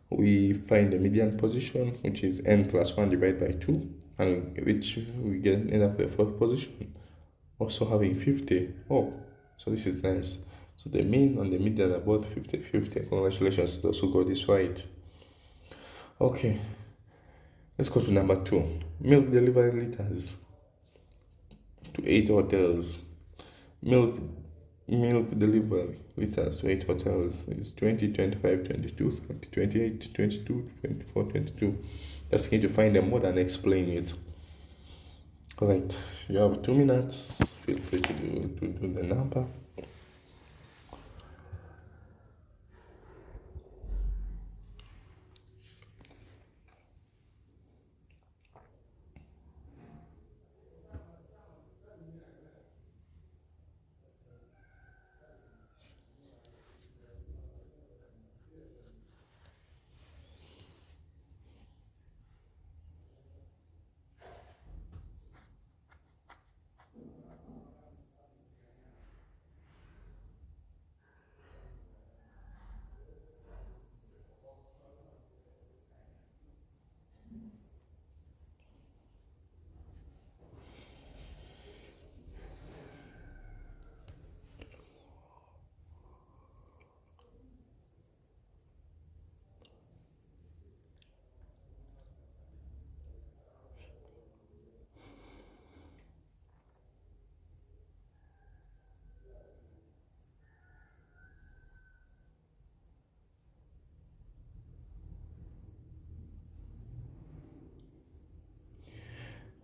we find the median position, which is n plus 1 divided by 2, and we get end up with the fourth position, also having 50. Oh, so this is nice. So the mean and the median are both 50-50. Congratulations to those who got this right. Okay, let's go to number 2. Milk delivery liters to 8 hotels. Milk delivery liters to 8 hotels is 20, 25, 22, 30, 28, 22, 24, 22. Just need to find them more than explain it. Alright, you have 2 minutes. Feel free to do the number.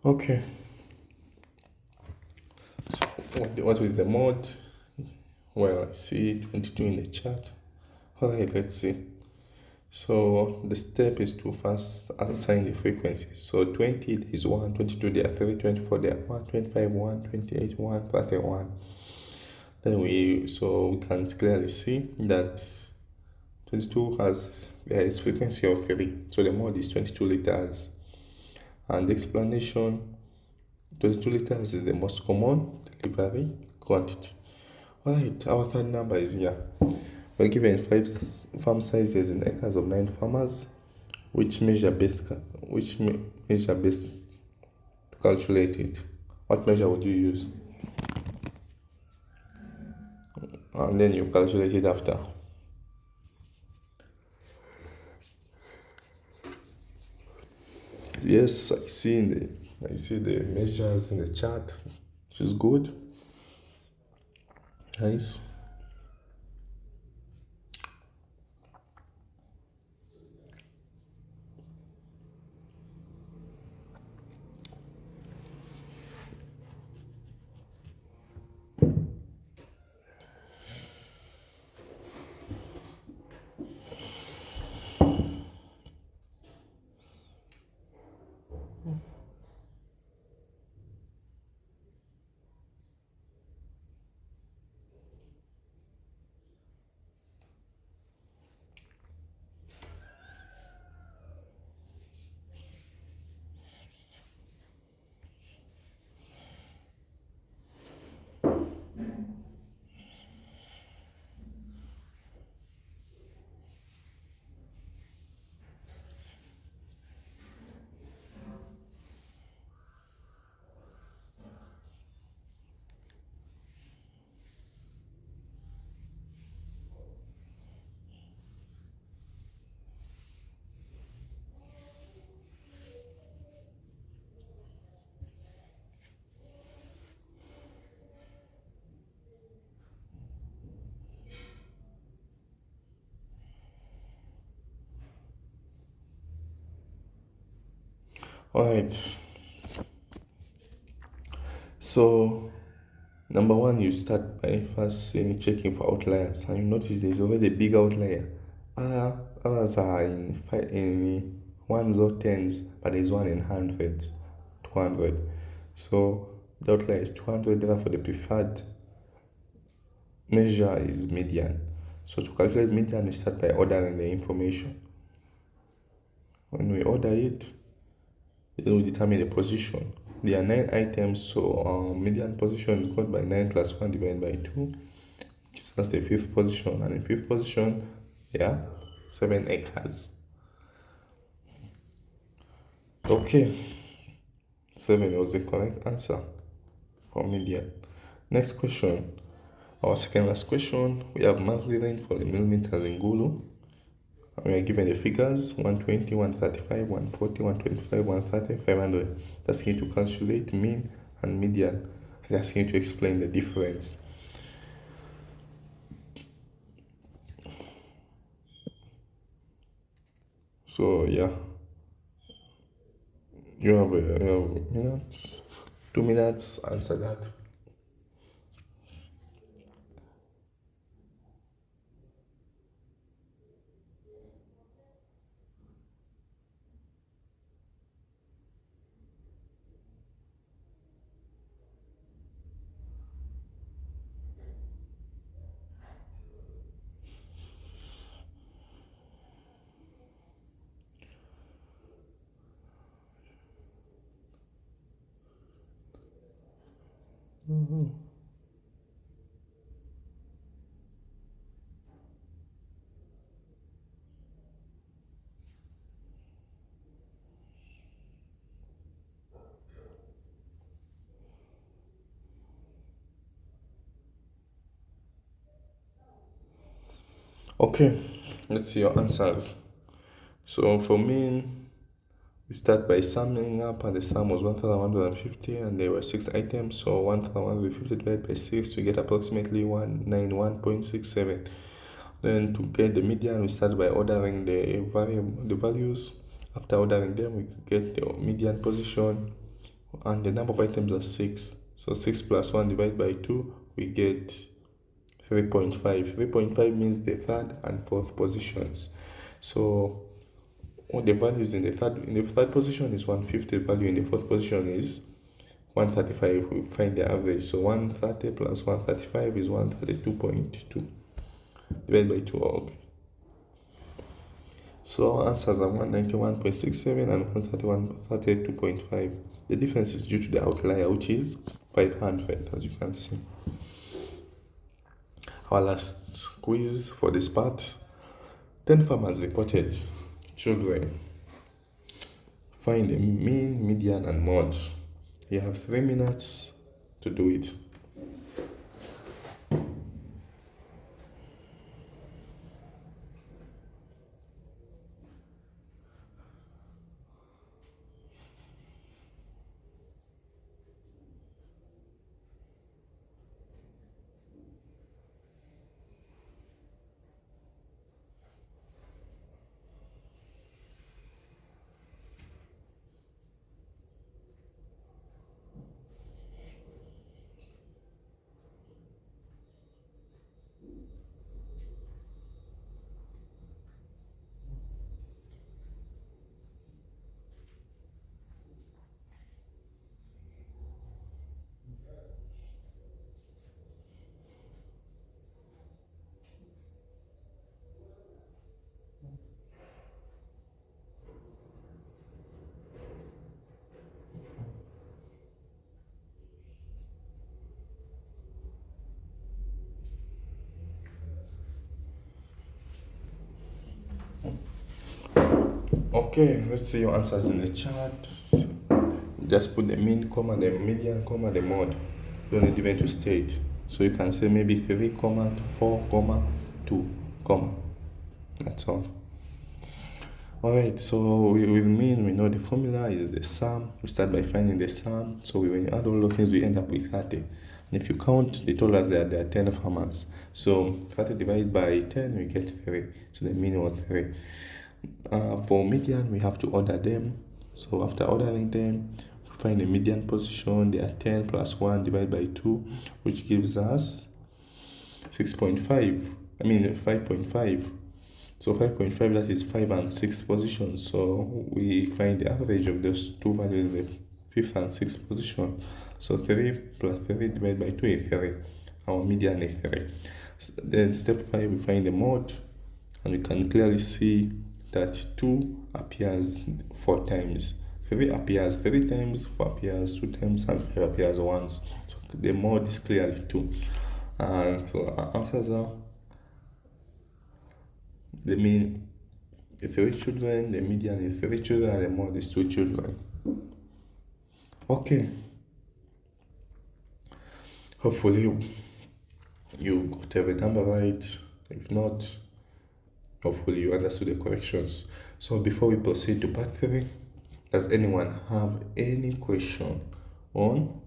Okay, so what is the mode? Well, I see 22 in the chat. Alright, let's see. So the step is to first assign the frequencies. So 20 is 1, 22 there are 3, 24 there are 1, 25 1, 28 1, 31. Then we can clearly see that 22 has its frequency of 3. So the mode is 22 liters. And the explanation, 22 liters is the most common delivery quantity. Alright, our third number is here. We're given 5 farm sizes in acres of 9 farmers, which measure best to calculate it. What measure would you use? And then you calculate it after. Yes, I see the measures in the chart, which is good. Nice. Alright. So number one, you start by first checking for outliers, and you notice there's already a big outlier. Others are in 1 ones or tens, but there's one in hundreds, 200. So the outlier is 200, therefore the preferred measure is median. So to calculate median, we start by ordering the information. When we order it, then we determine the position. There are 9 items, so median position is got by 9 plus 1 divided by 2, gives us the 5th position. And in 5th position, there are 7 acres. Okay, 7 was the correct answer for median. Next question, our second last question. We have monthly rainfall in millimeters in Gulu. And we are given the figures 120, 135, 140, 125, 130, 500. That's asking you to calculate mean and median. And asking you to explain the difference. So yeah, you have minutes, 2 minutes, answer that. Okay, let's see your answers. So for mean, we start by summing up, and the sum was 1150, and there were 6 items, so 1150 divided by 6, we get approximately 191.67. Then to get the median, we start by ordering the values. After ordering them, we get the median position, and the number of items are 6. So 6 plus 1 divided by 2, we get 3.5. 3.5 means the third and fourth positions. So what the values in the third position is 150, value in the fourth position is 135. We find the average. So 130 plus 135 is 132.2 divided by 2. Okay. So our answers are 191.67 and 132.5. The difference is due to the outlier, which is 500, as you can see. Our last quiz for this part. 10 farmers reported children. Find the mean, median, and mode. You have 3 minutes to do it. Okay, let's see your answers in the chat. Just put the mean, comma, the median, comma, the mode. You don't even to state. So you can say maybe 3, 4, 2, comma. That's all. Alright, so with mean, we know the formula is the sum. We start by finding the sum. So when you add all those things, we end up with 30. And if you count, they told us that there are 10 farmers. So 30 divided by 10, we get 3. So the mean was 3. For median, we have to order them. So after ordering them, we find the median position. They are 10 plus 1 divided by 2, which gives us 5.5. So 5.5, that is 5 and 6 positions. So we find the average of those two values in the fifth and sixth position. So 3 plus 3 divided by 2 is 3. Our median is 3. Then step 5, we find the mode, and we can clearly see that 2 appears 4 times, 3 appears 3 times, 4 appears 2 times, and 5 appears once. So the mode is clearly 2. And so our answers are: the mean is 3 children, the median is 3 children, and the mode is 2 children. Okay. Hopefully you got every number right. If not, hopefully you understood the corrections. So before we proceed to part 3, does anyone have any question on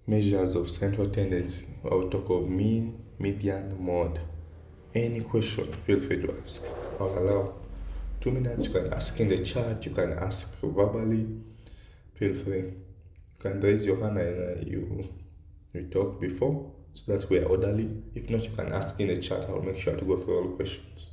measures of central tendency? I'll talk of mean, median, mode. Any question, feel free to ask. I'll allow 2 minutes. You can ask in the chat, you can ask verbally. Feel free. You can raise your hand and you talk before, so that we are orderly. If not, you can ask in the chat. I'll make sure to go through all questions.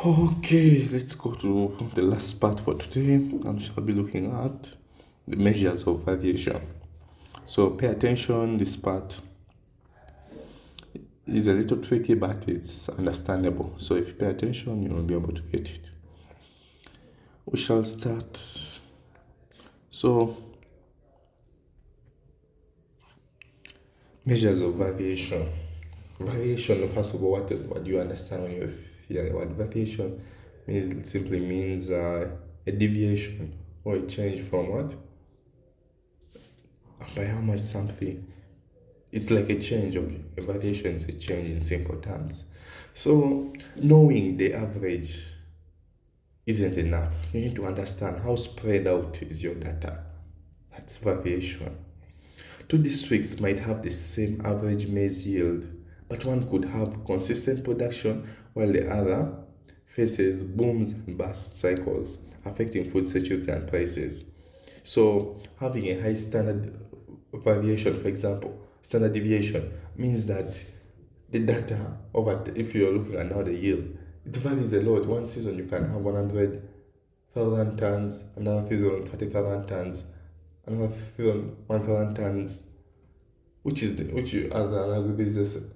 Okay, let's go to the last part for today, and shall be looking at the measures of variation. So pay attention, this part is a little tricky, but it's understandable. So if you pay attention, you will be able to get it. We shall start. So measures of variation. Variation, first of all, what do you understand when you hear the word variation? It simply means a deviation or a change from what? By how much something. It's like a change, okay? A variation is a change in simple terms. So knowing the average isn't enough. You need to understand how spread out is your data. That's variation. 2 districts might have the same average maize yield, but one could have consistent production while the other faces booms and bust cycles affecting food security and prices. So having a high standard variation, for example, standard deviation, means that the data if you're looking at now the yield, it varies a lot. One season you can have 100,000 tons, another season 30,000 tons, another season 1,000 tons, which you, as an agribusiness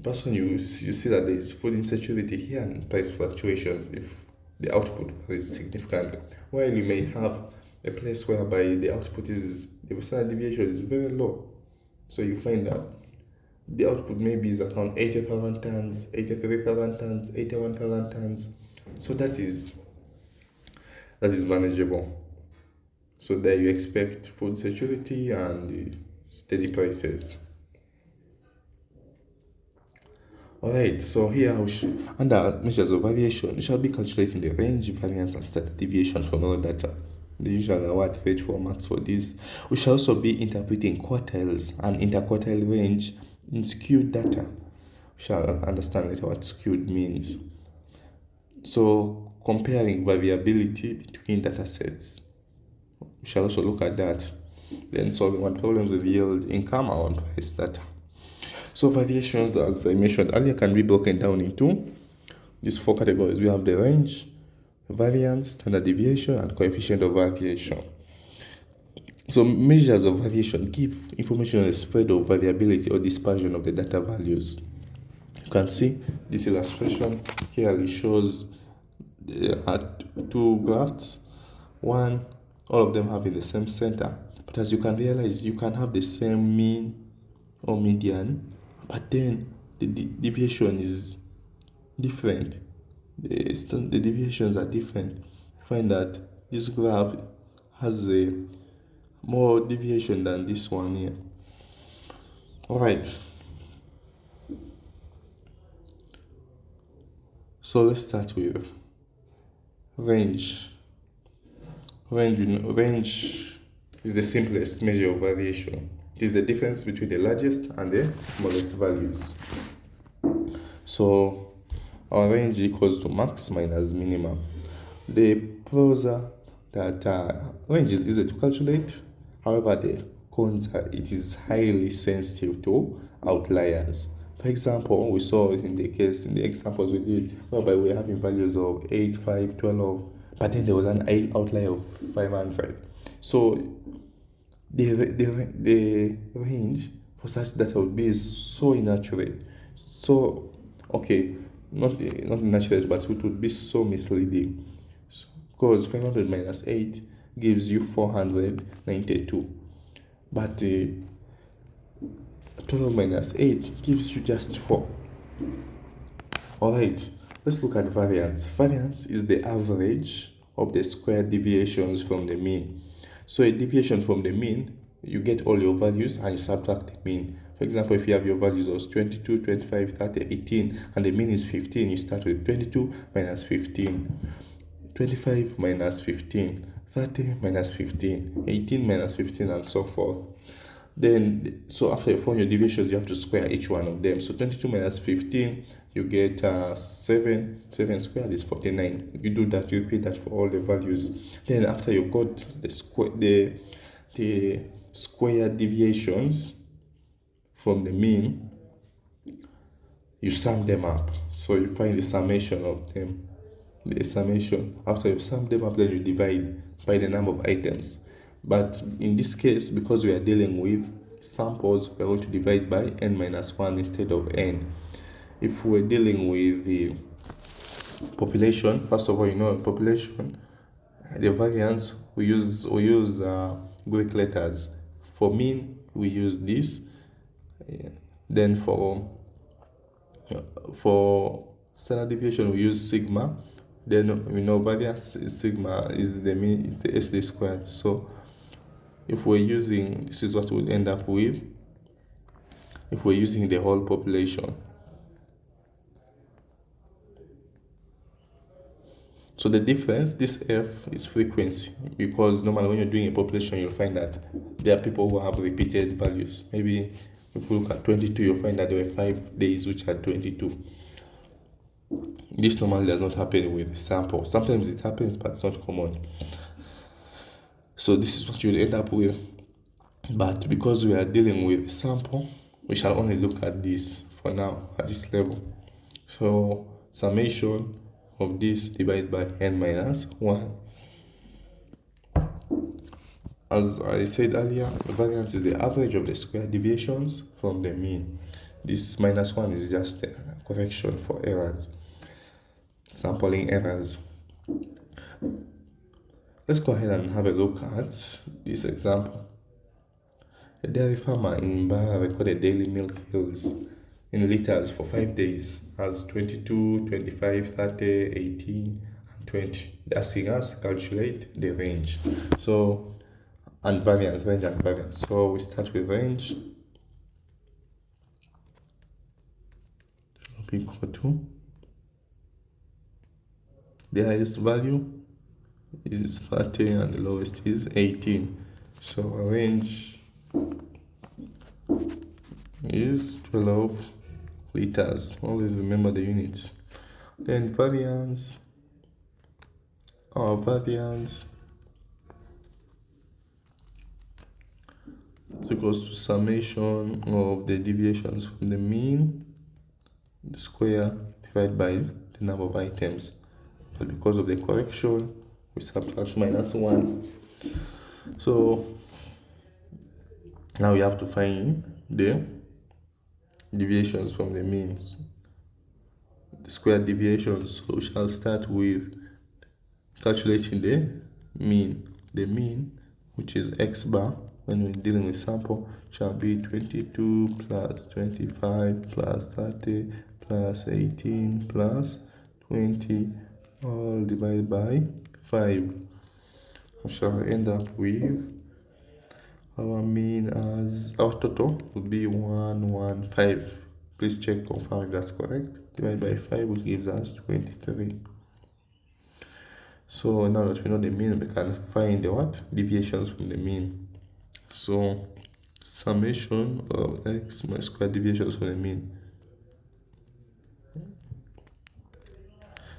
person, you see that there is food insecurity here and price fluctuations if the output varies significantly. While you may have a place whereby the standard deviation is very low. So you find that the output maybe is around 80,000 tons, 83,000 tons, 81,000 tons. So that is manageable. So there you expect food security and steady prices. Alright, so here under measures of variation, we shall be calculating the range, variance, and standard deviation from all data. The usual award rate for marks for this. We shall also be interpreting quartiles and interquartile range in skewed data. We shall understand later what skewed means. So comparing variability between data sets. We shall also look at that. Then solving what problems with yield, income, and price data. So variations, as I mentioned earlier, can be broken down into these four categories. We have the range, variance, standard deviation, and coefficient of variation. So measures of variation give information on the spread of variability or dispersion of the data values. You can see this illustration here shows two graphs. One, all of them having the same center, but as you can realize, you can have the same mean or median, but then the deviation is different. The deviations are different. You find that this graph has a more deviation than this one here. All right. So let's start with range. Range is the simplest measure of variation. It is the difference between the largest and the smallest values. So our range equals to max minus minimum. The pros are that range is easy to calculate. However, the cons are it is highly sensitive to outliers. For example, we saw in the examples we did, whereby we were having values of 8, 5, 12, but then there was an outlier of 500. So the range for such data would be so inaccurate. So, okay, not inaccurate, but it would be so misleading. So, because 500 minus 8 gives you 492. But 12 minus 8 gives you just 4. Alright, let's look at variance. Variance is the average of the square deviations from the mean. So a deviation from the mean, you get all your values and you subtract the mean. For example, if you have your values of 22, 25, 30, 18, and the mean is 15, you start with 22 minus 15, 25 minus 15, 30 minus 15, 18 minus 15, and so forth. Then, so after you form your deviations, you have to square each one of them. So 22 minus 15, you get 7. 7 squared is 49. You do that, you repeat that for all the values. Then after you got the square deviations from the mean, you sum them up. So you find the summation of them. The summation. After you sum them up, then you divide by the number of items. But in this case, because we are dealing with samples, we are going to divide by n minus 1 instead of n. If we're dealing with the population, first of all, population, the variance, we use Greek letters. For mean, we use this. Then for standard deviation, we use sigma. Then we know variance is sigma is the mean, is the SD squared. So if we're using, this is what we'll end up with if we're using the whole population. So the difference, this F is frequency, because normally when you're doing a population, you'll find that there are people who have repeated values. Maybe if we look at 22, you'll find that there were 5 days which had 22. This normally does not happen with a sample. Sometimes it happens, but it's not common. So this is what you'll end up with. But because we are dealing with a sample, we shall only look at this for now, at this level. So summation of this divided by n minus 1. As I said earlier, variance is the average of the square deviations from the mean. This minus 1 is just a correction for errors, sampling errors. Let's go ahead and have a look at this example. A dairy farmer in Mbarara recorded daily milk yields in liters for 5 days as 22, 25, 30, 18, and 20. They're asking us to calculate the range. So, and variance, range and variance. So we start with range. Equal to the highest value is 30 and the lowest is 18. So range is 12 liters. Always remember the units. Then variance our variance is equals to summation of the deviations from the mean, the square, divided by the number of items. But because of the correction, we subtract -1. So now we have to find the deviations from the means, the square deviations. So we shall start with calculating the mean, which is x bar when we're dealing with sample, shall be 22 plus 25 plus 30 plus 18 plus 20, all divided by 5. We shall end up with our mean as our total would be 115. Please check, confirm if that's correct. Divided by 5, which gives us 23. So now that we know the mean, we can find the what? Deviations from the mean. So summation of x minus square deviations from the mean.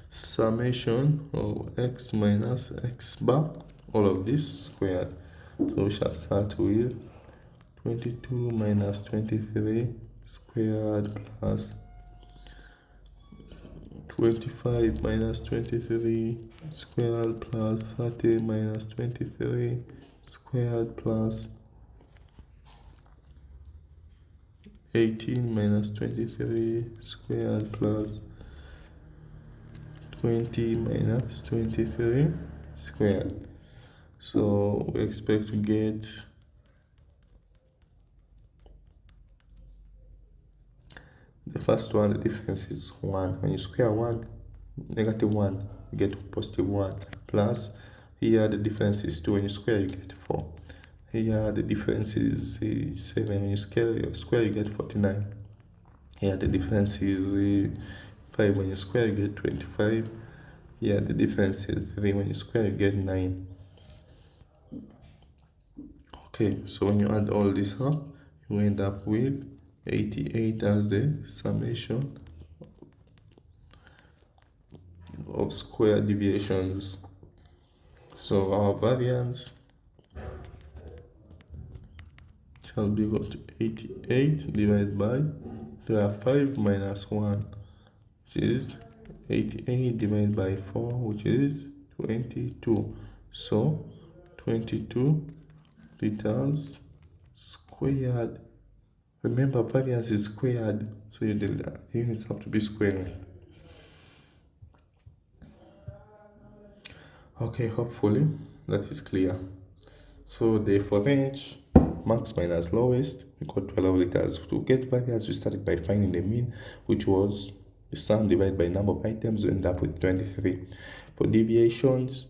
Summation of x minus x bar, all of this squared. So we shall start with 22 minus 23 squared plus 25 minus 23 squared plus 30 minus 23 squared plus 18 minus 23 squared plus 20 minus 23 squared. So we expect to get the first one, the difference is 1. When you square 1, -1, you get +1. Plus, here the difference is 2. When you square, you get 4. Here the difference is 7. When you square, you get 49. Here the difference is 5. When you square, you get 25. Here the difference is 3. When you square, you get 9. Okay, so when you add all this up, you end up with 88 as the summation of square deviations. So our variance shall be equal to 88 divided by 5 minus 1, which is 88 divided by 4, which is 22. So 22 meters squared. Remember, variance is squared, so the units have to be squared. Okay, hopefully that is clear. So therefore range, max minus lowest, we got 12 liters. To get variance, we started by finding the mean, which was the sum divided by number of items, we end up with 23. For deviations,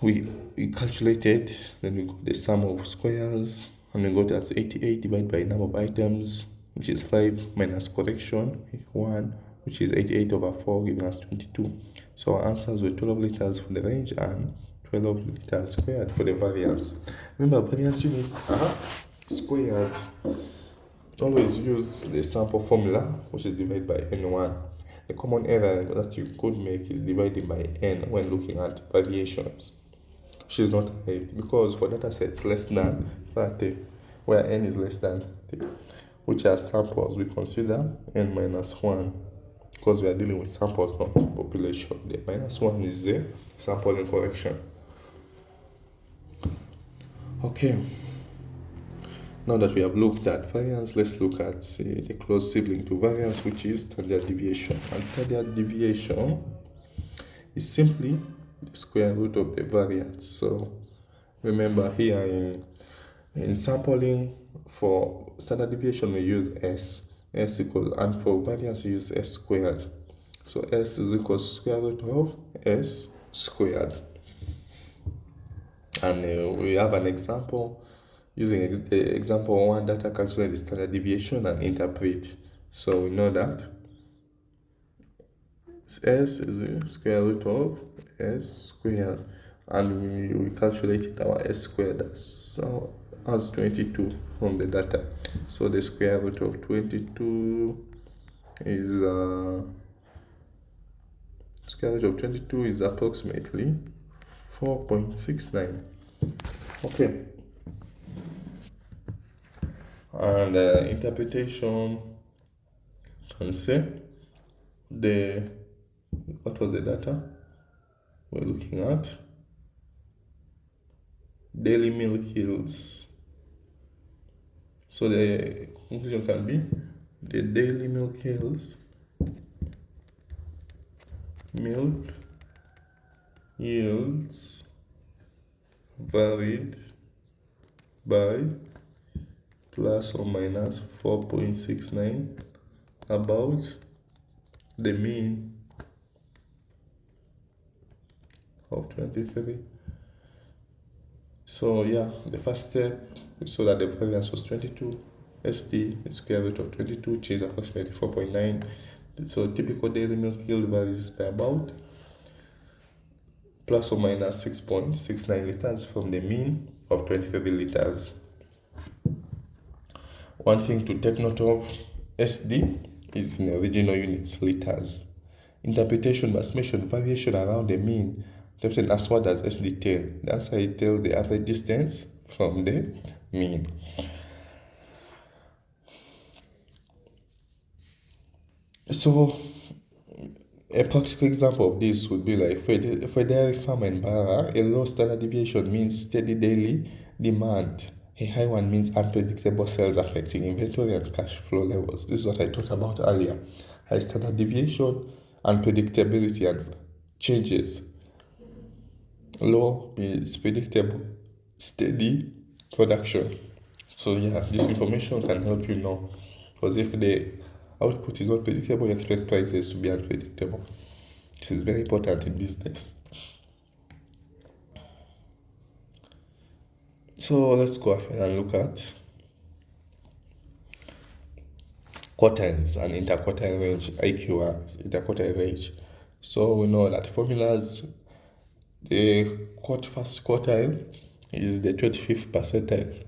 we calculated, then we got the sum of squares, and we got as 88 divided by number of items, which is 5 minus correction, 1, which is 88 over 4, giving us 22. So our answers were 12 liters for the range and 12 liters squared for the variance. Remember, variance units are squared. Always use the sample formula, which is divided by n1. The common error that you could make is dividing by n when looking at variations, which is not right, because for data sets less than 30, where n is less than 30, which are samples, we consider n minus 1, because we are dealing with samples, not population. The -1 is the sampling correction. Okay, now that we have looked at variance, let's look at the close sibling to variance, which is standard deviation. And standard deviation is simply the square root of the variance. So remember, here in sampling, for standard deviation we use s equals, and for variance we use s squared. So s is equals to square root of s squared. And we have an example using the example 1 data, calculate the standard deviation and interpret. So we know that s is the square root of s squared, and we calculated our s squared as 22 from the data. So the square root of 22 is Square root of 22 is approximately 4.69. Okay. And interpretation can say what was the data we're looking at? Daily milk yields. So the conclusion can be the daily milk yields varied by plus or minus 4.69 about the mean of 23. So yeah, the first step, we saw that the variance was 22. SD, the square root of 22, which is approximately 4.9. So typical daily milk yield varies by about plus or minus 6.69 liters from the mean of 23 liters. One thing to take note of, SD is in original units, liters. Interpretation must mention variation around the mean, interpreted as what does SD tell? The answer, it tells the average distance from the mean. So a practical example of this would be like for a dairy farmer in Barra, a low standard deviation means steady daily demand. A high one means unpredictable sales affecting inventory and cash flow levels. This is what I talked about earlier. High standard deviation, unpredictability, and changes. Low means predictable, steady production. So yeah, this information can help you know, because if the output is not predictable, you expect prices to be unpredictable. This is very important in business. So let's go ahead and look at quartiles and interquartile range, IQRs, interquartile range. So we know that formulas, the first quartile is the 25th percentile.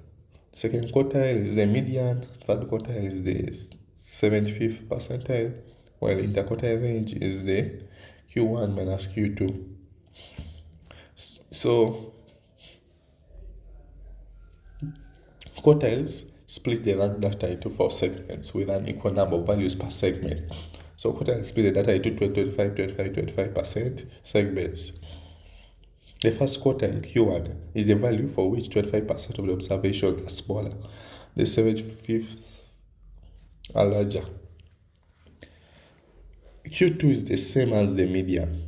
Second quartile is the median. Third quartile is the 75th percentile. While interquartile range is the Q1 minus Q2. So quartiles split the random data into 4 segments with an equal number of values per segment. So quartiles split the data into 25% segments. The first quartile, Q1, is the value for which 25% of the observations are smaller. The 75th are larger. Q2 is the same as the median.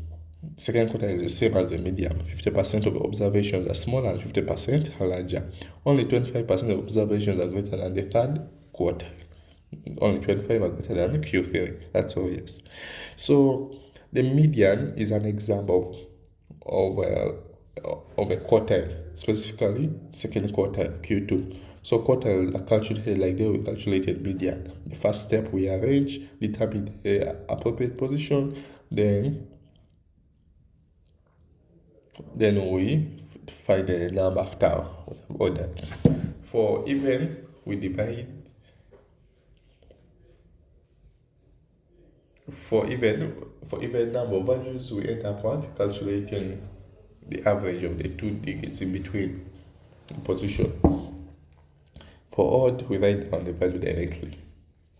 Second quartile is the same as the median. 50% of observations are smaller and 50% are larger. Only 25% of observations are greater than the third quartile. Only 25 are greater than the Q3. That's obvious. So the median is an example of a quartile, specifically second quartile, Q2. So quartiles are calculated like we calculated median. The first step, we arrange, determine the appropriate position, then we find the number after order. For even, we divide. For even number of values, we end up calculating the average of the two digits in between position. For odd, we write down the value directly.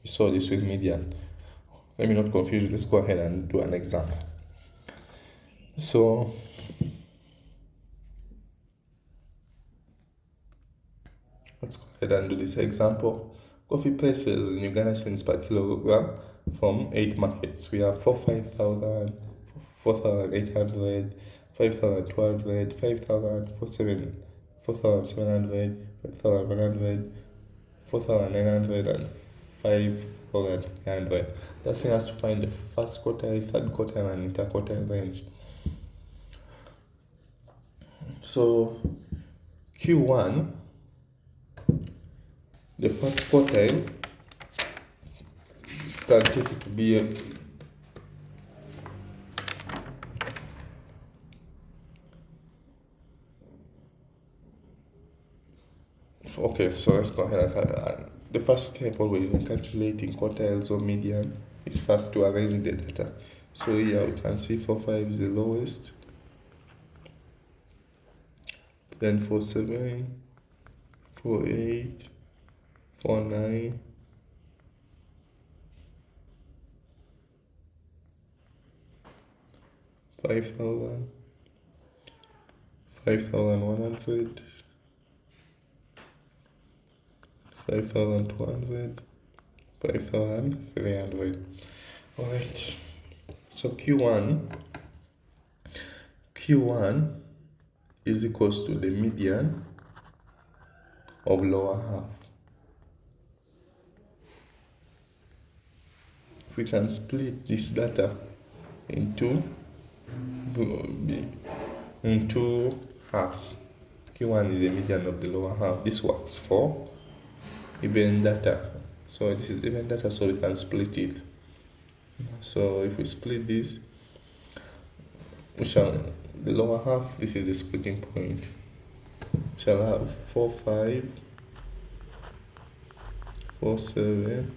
We saw this with median. Let me not confuse you. Let's go ahead and do an example. So let's go ahead and do this example. Coffee prices in Uganda shillings per kilogram from 8 markets. We have 5,000, 4,800, 5,200, 5,000, 4,700, 5,100, 4,900, and 5,300. That's saying us to find the first quartile, third quartile, and interquartile range. So Q1, the first quartile, can take it to be okay, so let's go ahead and the first step always in calculating quartiles or median is first to arrange the data. So here we can see 4.5 is the lowest, then 4.7, 4.8, 4.9, 5,000, 5,100, 5,200, 5,300. Alright, so Q1 is equals to the median of lower half. If we can split this data into halves, Q1 is the median of the lower half. This works for even data. So this is even data, so we can split it. So if we split this, the lower half, this is the splitting point. We shall have 4.5, 4.7,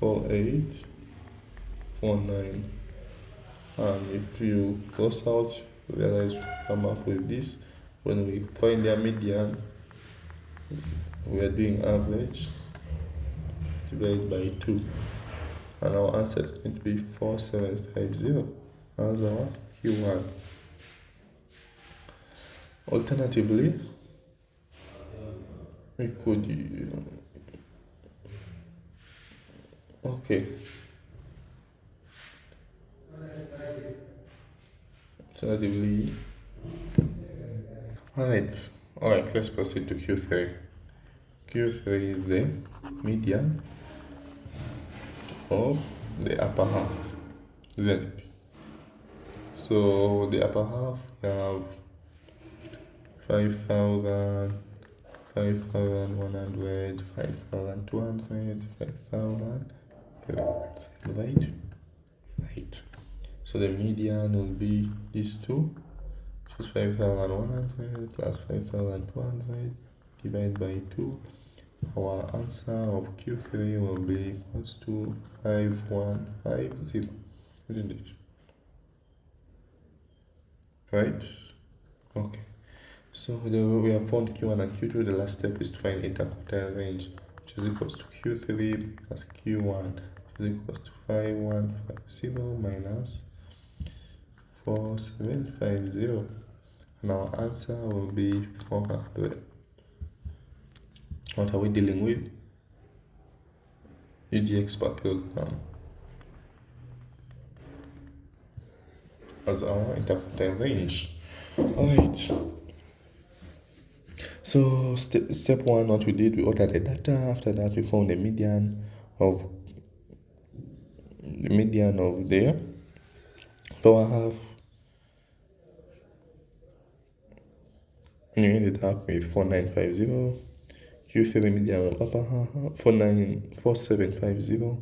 4.8, 4.9. And if you cross out, realize we come up with this. When we find their median, we are doing average divided by 2. And our answer is going to be 4.750 as our Q1. Alternatively, we could alternatively, alright, let's proceed to Q3. Q3 is the median of the upper half, isn't it? So the upper half, we have 5,000, 5,100, 5,200, 5,000, right? So the median will be these two, which is 5,100 plus 5,200 divided by 2. Our answer of Q3 will be equals to 5,150, isn't it? Right? Okay. So we have found Q1 and Q2. The last step is to find interquartile range, which is equals to Q3 plus Q1, which is equals to 5,150 minus 4,750. And our answer will be 400. What are we dealing with? UGX per kilogram as our interquartile range. Alright. So step one, what we did, we ordered the data. After that, we found the median of the lower half, and we ended up with 4,950. Q3 median of upper half, 4,750,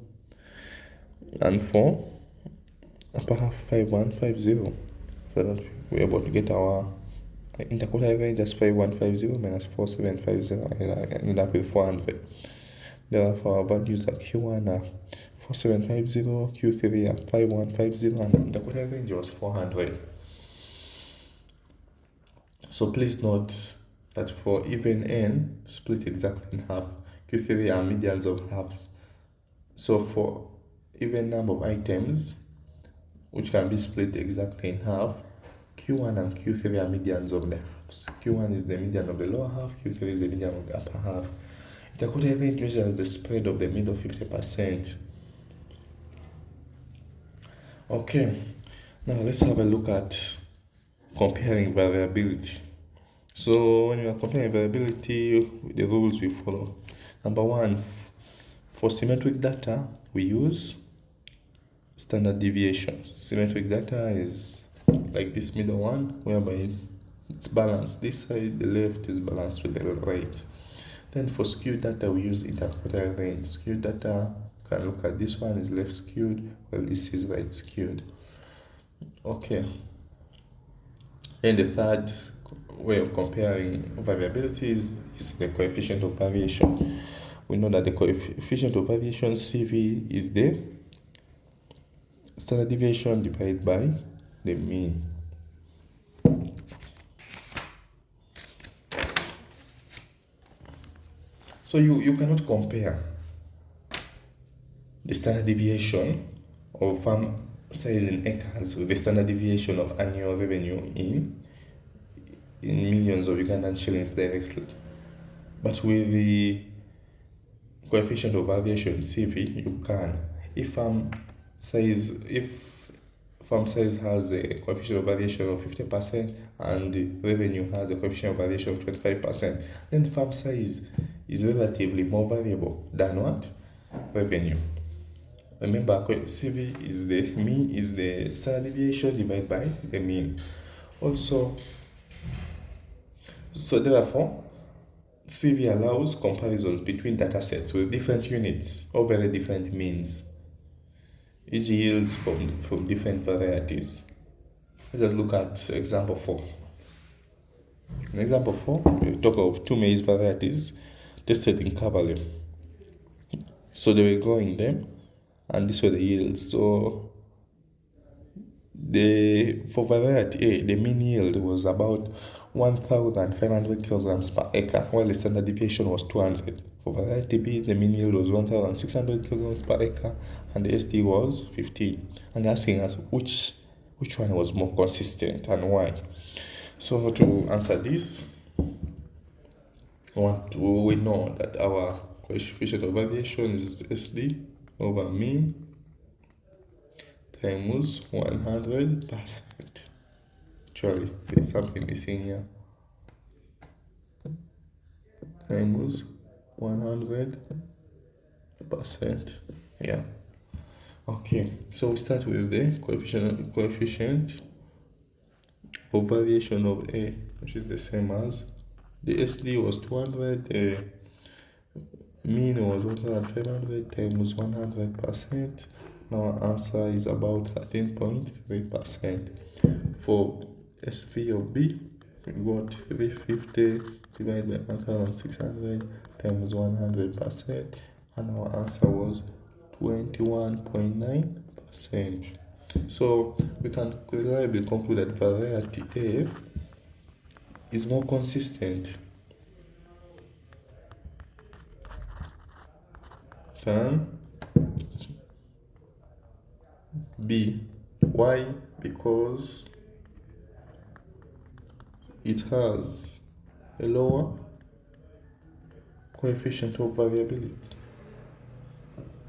and for upper half 5,150. So that we're able to get our interquartile range as 5,150 minus 4,750, and I ended up with 400. Therefore, our values at Q1 are 4,750, Q3 are 5,150, and the interquartile range was 400. So please note that for even n split exactly in half, Q3 are medians of halves. So for even number of items which can be split exactly in half, Q1 and Q3 are medians of the halves. Q1 is the median of the lower half, Q3 is the median of the upper half. Interquartile range measures the spread of the middle 50%. Okay, now let's have a look at comparing variability. So when we are comparing variability, the rules we follow. Number one, for symmetric data, we use standard deviations. Symmetric data is like this middle one, whereby it's balanced. This side, the left, is balanced with the right. Then for skewed data, we use interquartile range. Skewed data, you can look at this one is left skewed, while this is right skewed. Okay. And the third way of comparing variabilities is the coefficient of variation. We know that the coefficient of variation, CV, is the standard deviation divided by the mean. So you cannot compare the standard deviation of farm size in acres with the standard deviation of annual revenue in millions of Ugandan shillings directly. But with the coefficient of variation CV, you can. If farm size has a coefficient of variation of 50% and the revenue has a coefficient of variation of 25%, then farm size is relatively more variable than what? Revenue. Remember, CV is the mean, is the standard deviation divided by the mean. Also, so therefore, CV allows comparisons between data sets with different units or very different means, e.g. yields from different varieties. Let us look at example 4. In example 4, we talk of two maize varieties tested in Cavalry. So they were growing them, and this were the yields. So for variety A, the mean yield was about 1,500 kilograms per acre, while the standard deviation was 200. For variety B, the mean yield was 1,600 kilograms per acre, and the ST was 15. And asking us which one was more consistent and why. So to answer this, we know that our coefficient of variation is SD over mean times 100%. Actually, there's something missing here. Times 100%. Yeah. Okay. So we start with the coefficient of variation of A, which is the same as the SD was 200. The mean was 1,500 times 100%. Now our answer is about 13.3%. For SV of B, we got 350 divided by 1,600 times 100%, and our answer was 21.9%. So we can reliably conclude that variety A is more consistent than B. Why? Because it has a lower coefficient of variability,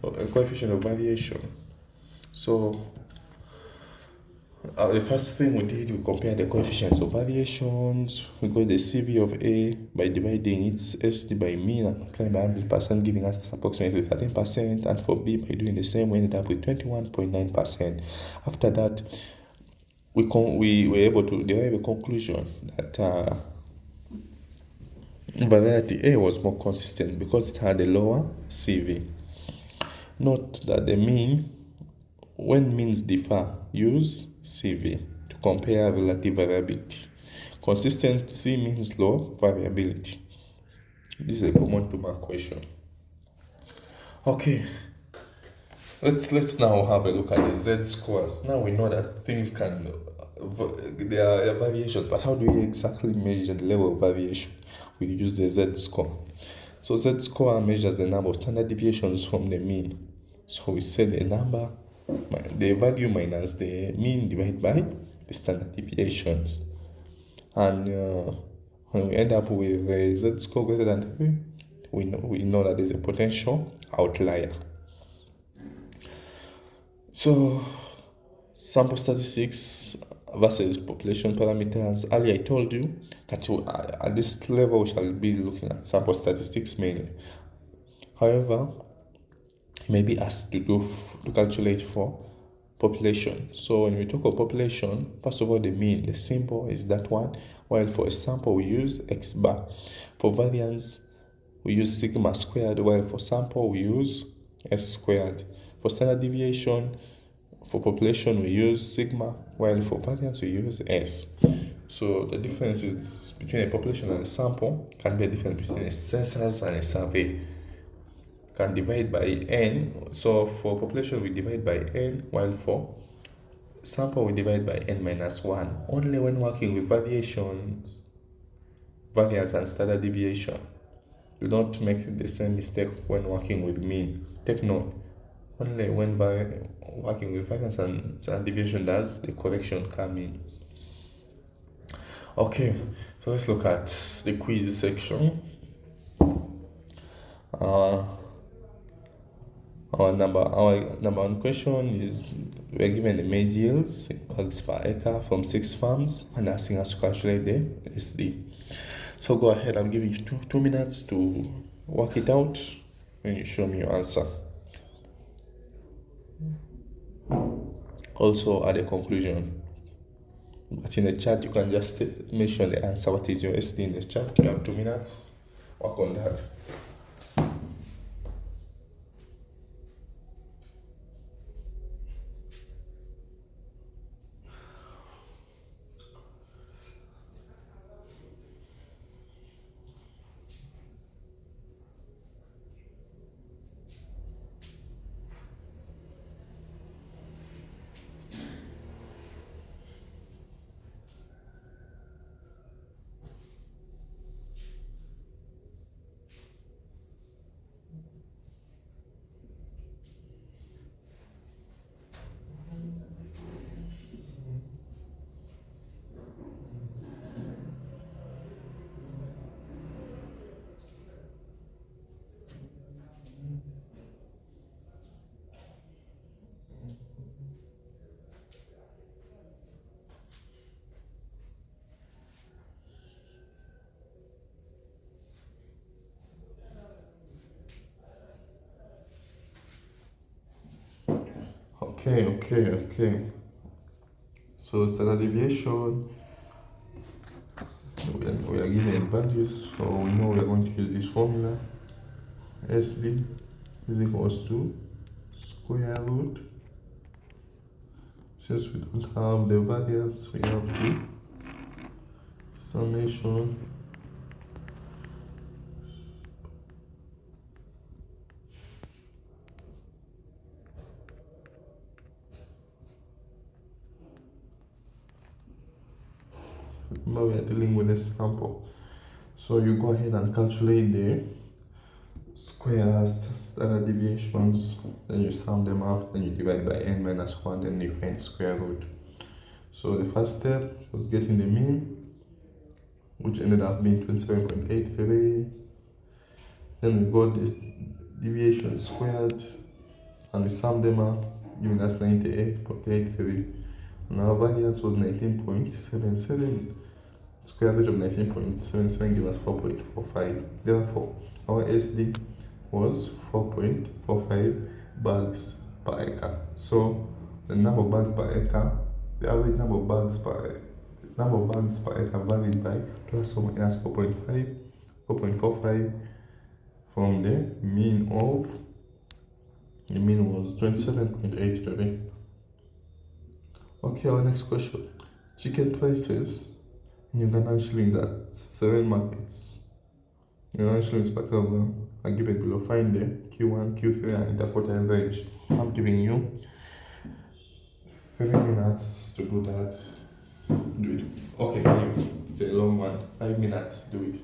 or a coefficient of variation. So the first thing we did, we compared the coefficients of variations. We got the CV of A by dividing its SD by mean and multiplying by 100%, giving us approximately 13%. And for B, by doing the same, we ended up with 21.9%. After that, we were able to derive a conclusion that variety A was more consistent because it had a lower CV. Note that the mean, when means differ, use CV to compare relative variability. Consistency means low variability. This is a common 2-mark question. Okay, let's now have a look at the z-scores. Now we know that things there are variations, but how do we exactly measure the level of variation? We use the z-score. So z-score measures the number of standard deviations from the mean. So we say the value minus the mean divided by the standard deviations. And when we end up with the z-score greater than 3, we know that there's a potential outlier. So sample statistics versus population parameters. Earlier I told you that at this level we shall be looking at sample statistics mainly. However, you may be asked to calculate for population. So when we talk of population, first of all, the mean, the symbol is that one, while for a sample we use x bar. For variance, we use sigma squared, while for sample we use s squared. For standard deviation, for population we use sigma, while for variance we use s. So the differences between a population and a sample can be a difference between a census and a survey. Can divide by n. So for population we divide by n, while for sample we divide by n minus 1 only when working with variations, variance and standard deviation. Do not make the same mistake when working with mean. Take note, only when working with variance and standard deviation does the correction come in. Okay, so let's look at the quiz section. Our number one question is, we are given the maize yields in bags per acre from 6 farms and asking us to calculate the SD. So go ahead, I'm giving you 2 minutes to work it out and you show me your answer. Also add a conclusion. But in the chat, you can just mention the answer. What is your SD in the chat? You have 2 minutes. Work on that. Okay. So standard deviation, we are given values, so we know we are going to use this formula. SD is equals to square root. Since we don't have the variance, we have to summation Remember, we are dealing with a sample. So you go ahead and calculate the squares, standard deviations, then you sum them up, then you divide by n minus 1, then you find the square root. So the first step was getting the mean, which ended up being 27.83. Then we got this deviation squared, and we summed them up, giving us 98.83. And our variance was 19.77. Square root of 19.77 gives us 4.45. Therefore, our SD was 4.45 bags per acre. So the number of bags per acre, the average number of bags per acre varied by plus or minus 4.45 from the mean was 27.83. Okay, our next question. Chicken prices in Ugandan shillings at 7 markets. Ugandan shillings per kilogram are given below. Find the Q1, Q3 and interquartile range. I'm giving you 3 minutes to do that. Do it. Okay, for you. It's a long one. 5 minutes. Do it.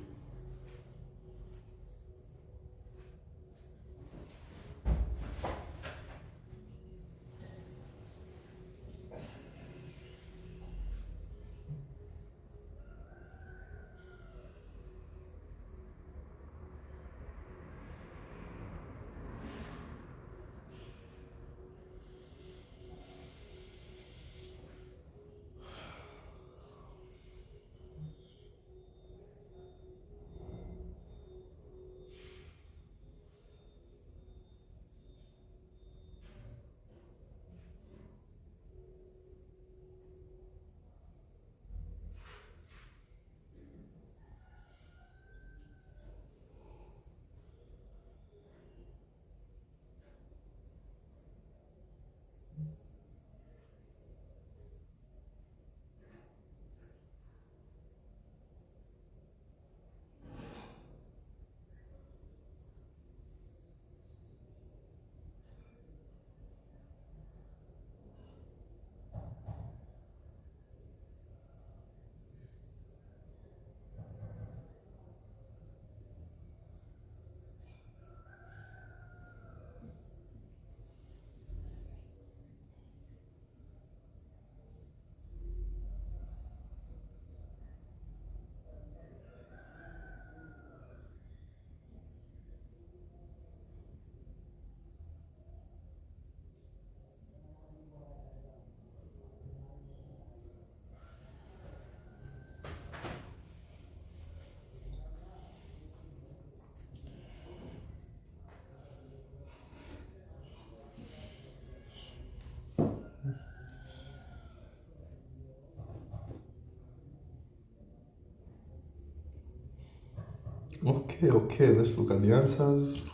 Okay, let's look at the answers.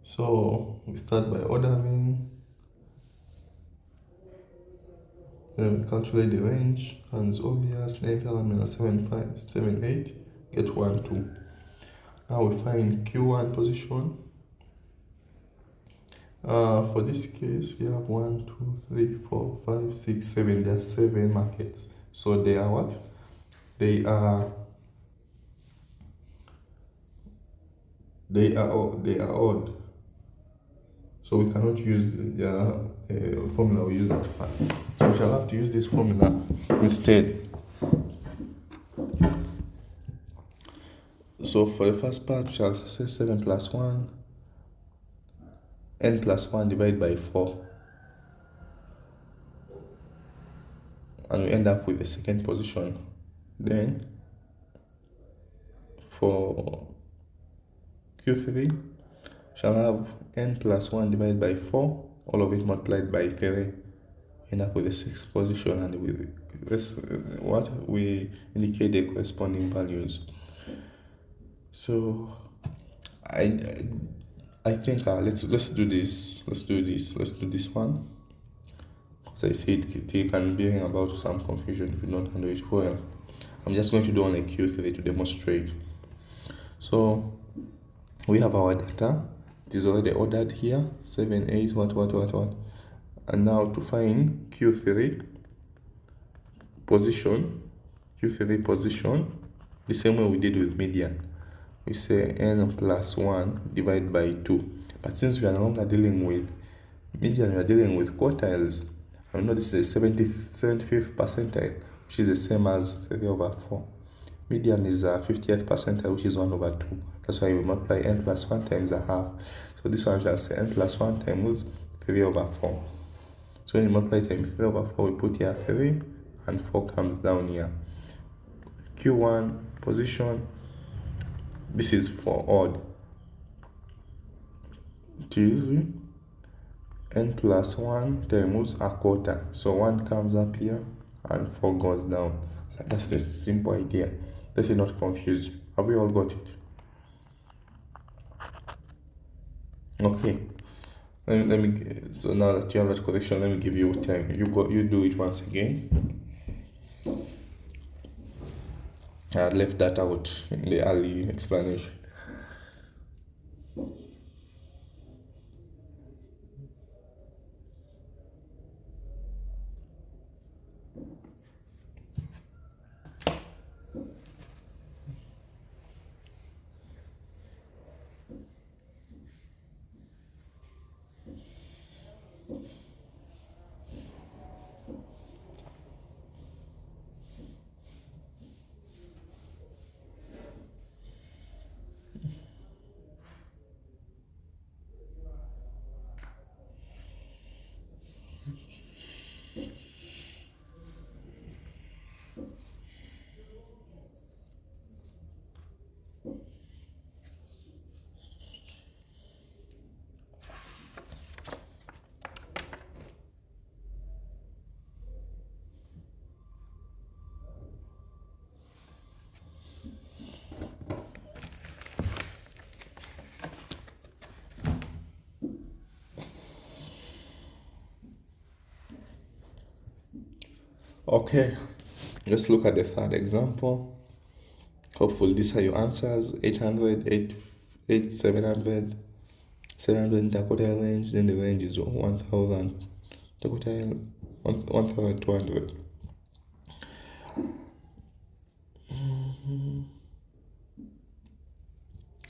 So we start by ordering, then we calculate the range, and it's obvious, 9 minus 7, 5, 7, 8, get 1, 2. Now we find Q1 position. For this case, we have 1, 2, 3, 4, 5, 6, 7. There are 7 markets. So they are what? They are odd. So we cannot use the formula we use at first. So we shall have to use this formula instead. So for the first part, we shall say 7 plus 1, n plus 1 divided by 4. And we end up with the second position. Then for Q3, we shall have n plus 1 divided by 4, all of it multiplied by 3. End up with the sixth position, and with this, what we indicate the corresponding values. So I think let's do this. Let's do this one. Because I see it can bring about some confusion if you don't handle it well. I'm just going to do only Q3 to demonstrate. So we have our data. It is already ordered here. 7, 8, what. And now to find Q3 position, the same way we did with median. We say n plus 1 divided by 2. But since we are no longer dealing with median, we are dealing with quartiles. And we know this is a 75th percentile, which is the same as 3 over 4. Median is a 50th percentile, which is 1 over 2. That's why we multiply n plus 1 times a half. So this one shall say n plus 1 times 3 over 4. So when you multiply times 3 over 4, we put here 3, and 4 comes down here. Q1 position, this is for odd. It is n plus 1 times a quarter. So 1 comes up here and 4 goes down. That's the simple idea. Let it not confuse you. Have we all got it? Okay. Let me. So now that you have that correction, let me give you time. You do it once again. I left that out in the early explanation. Okay, let's look at the third example. Hopefully these are your answers. 800, 700, 700 in the quartile range, then the range is 1000, the quartile 1200.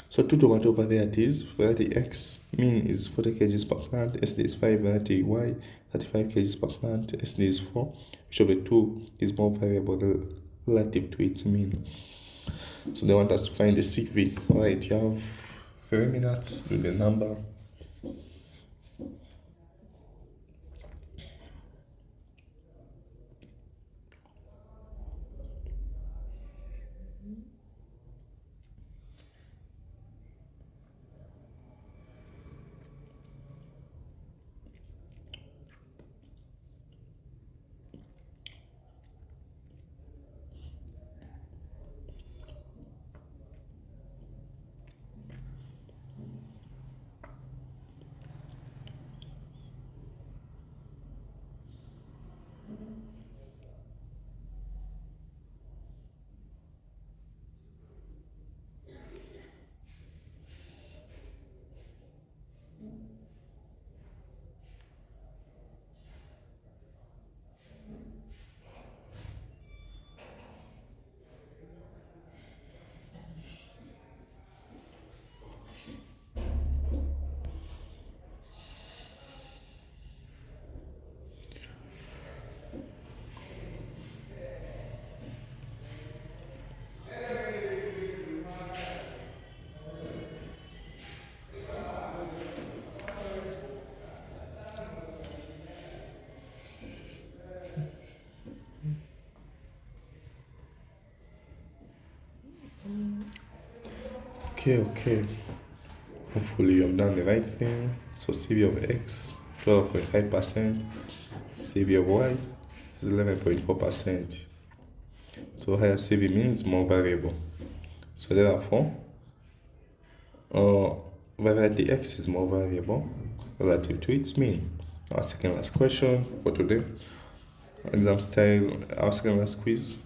So 2 tomato varieties, variety X, mean is 40 kg per plant, SD is 5, variety Y, 35 kg per plant, SD is 4. Which of the two is more variable relative to its mean? So they want us to find the CV. Alright, you have 3 minutes, do the number. Okay. Hopefully you've done the right thing. So CV of X, 12.5%. CV of Y is 11.4%. So higher CV means more variable. So therefore, variety X is more variable relative to its mean. Our second last question for today, exam style, our second last quiz.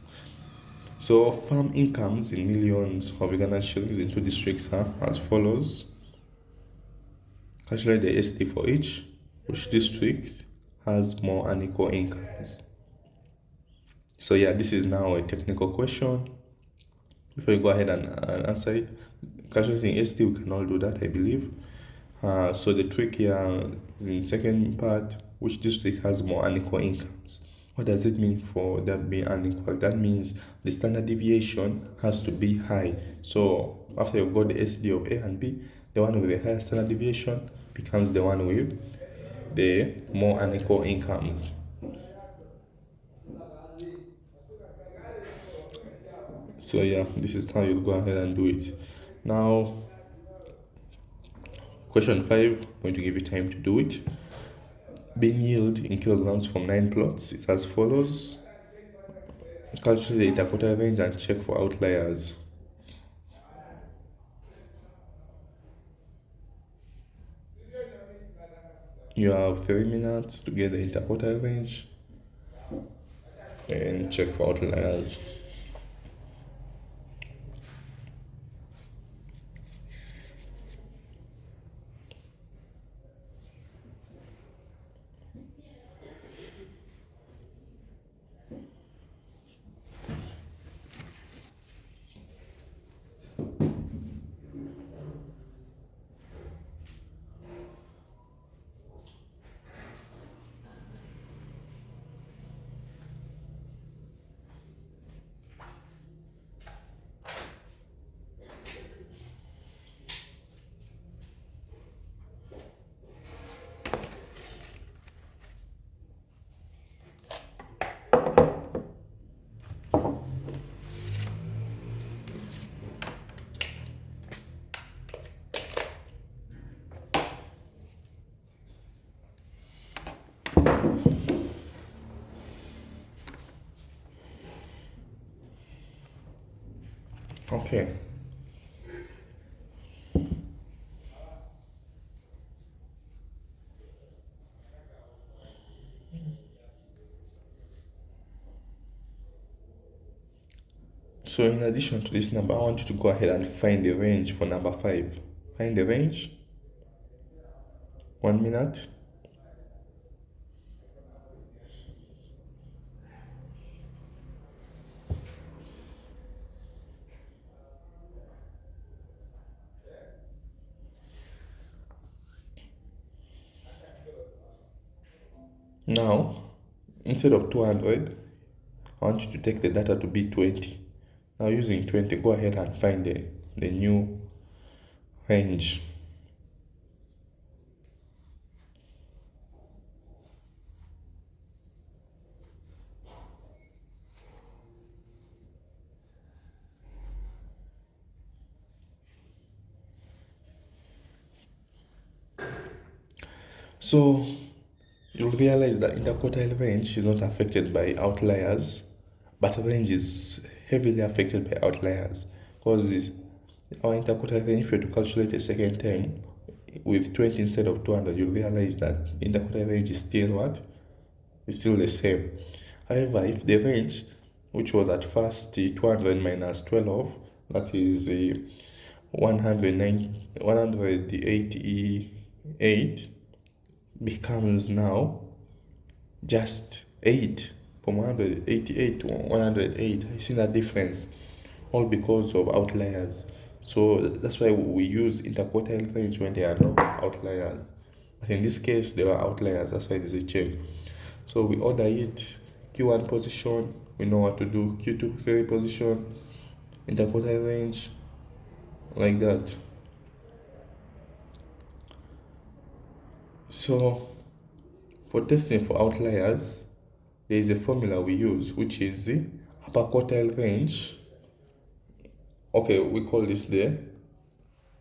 So farm incomes in millions of Ugandan shillings in two districts are as follows. Calculate the ST for each. Which district has more unequal incomes? So yeah, this is now a technical question. Before you go ahead and answer it, calculating ST, we can all do that, I believe. So the trick here is in second part, which district has more unequal incomes? What does it mean for that being unequal? That means the standard deviation has to be high. So after you've got the SD of A and B, the one with the higher standard deviation becomes the one with the more unequal incomes. So yeah, this is how you'll go ahead and do it. Now, question 5, I'm going to give you time to do it. Bean yield in kilograms from 9 plots is as follows. Calculate the interquartile range and check for outliers. You have 3 minutes to get the interquartile range and check for outliers. Okay. So in addition to this number, I want you to go ahead and find the range for number 5. Find the range. 1 minute. Now, instead of 200, I want you to take the data to be 20. Now using 20, go ahead and find the new range. So you'll realize that interquartile range is not affected by outliers, but range is heavily affected by outliers because our interquartile range, if you were to calculate a second time with 20 instead of 200, you'll realize that interquartile range is still what? It's still the same. However, if the range, which was at first 200 minus 12, that is 188, becomes now just 8, from 188 to 108. I see that difference, all because of outliers. So that's why we use interquartile range when there are no outliers. But in this case, there are outliers. That's why there's a change. So we order it Q1 position, we know what to do. Q2, 3 position, interquartile range, like that. So for testing for outliers, there is a formula we use, which is the upper quartile range. Okay, we call this the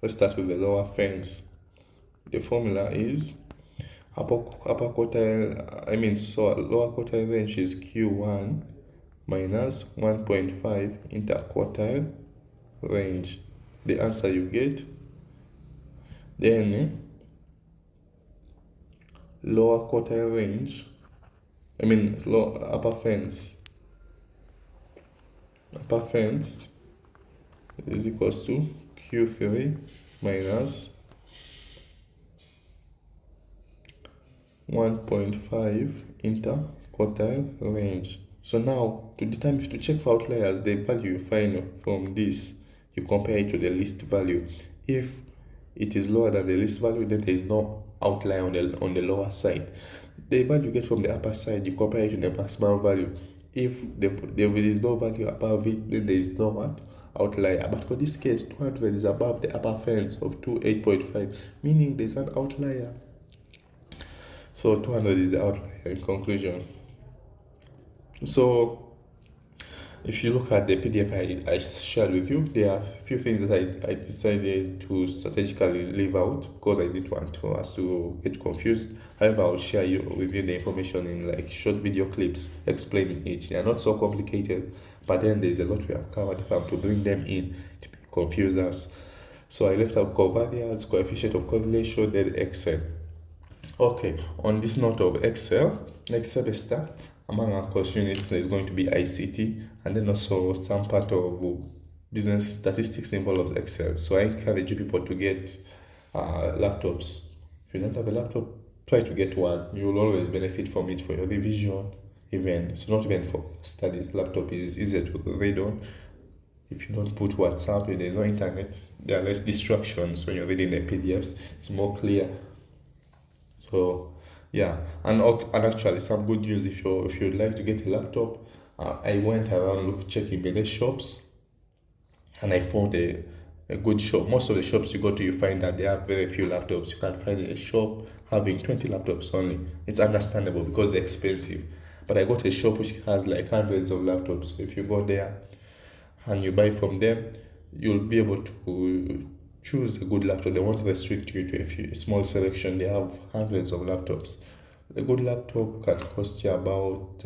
Let's start with the lower fence. The formula is upper quartile, so lower quartile range is Q1 minus 1.5 interquartile range. The answer you get. Then lower quartile range, upper fence. Upper fence is equals to Q3 minus 1.5 interquartile range. So now to check for outliers, the value you find from this, you compare it to the least value. If it is lower than the least value, then there is no outlier on the lower side. The value you get from the upper side, you compare it to the maximum value. If there is no value above it, then there is no outlier. But for this case, 200 is above the upper fence of 8.5, meaning there's an outlier. So 200 is the outlier in conclusion. So if you look at the PDF I shared with you, there are a few things that I decided to strategically leave out because I didn't want us to get confused. However, I'll share with you the information in like short video clips explaining each. They are not so complicated, but then there's a lot we have covered if I'm to bring them in to confuse us. So I left out covariance, coefficient of correlation, then Excel. Okay, on this note of Excel, next semester, among our course units, there is going to be ICT, and then also some part of business statistics involves Excel. So I encourage you people to get laptops. If you don't have a laptop, try to get one. You will always benefit from it for your revision, even. So not even for studies. Laptop is easier to read on. If you don't put WhatsApp, there's no internet. There are less distractions when you're reading the PDFs. It's more clear. So yeah, and actually some good news if you'd like to get a laptop. I went around checking many shops, and I found a good shop. Most of the shops you go to, you find that they have very few laptops. You can't find a shop having 20 laptops only. It's understandable because they're expensive. But I got a shop which has like hundreds of laptops. So if you go there and you buy from them, you'll be able to choose a good laptop. They won't restrict you to a small selection. They have hundreds of laptops. A good laptop can cost you about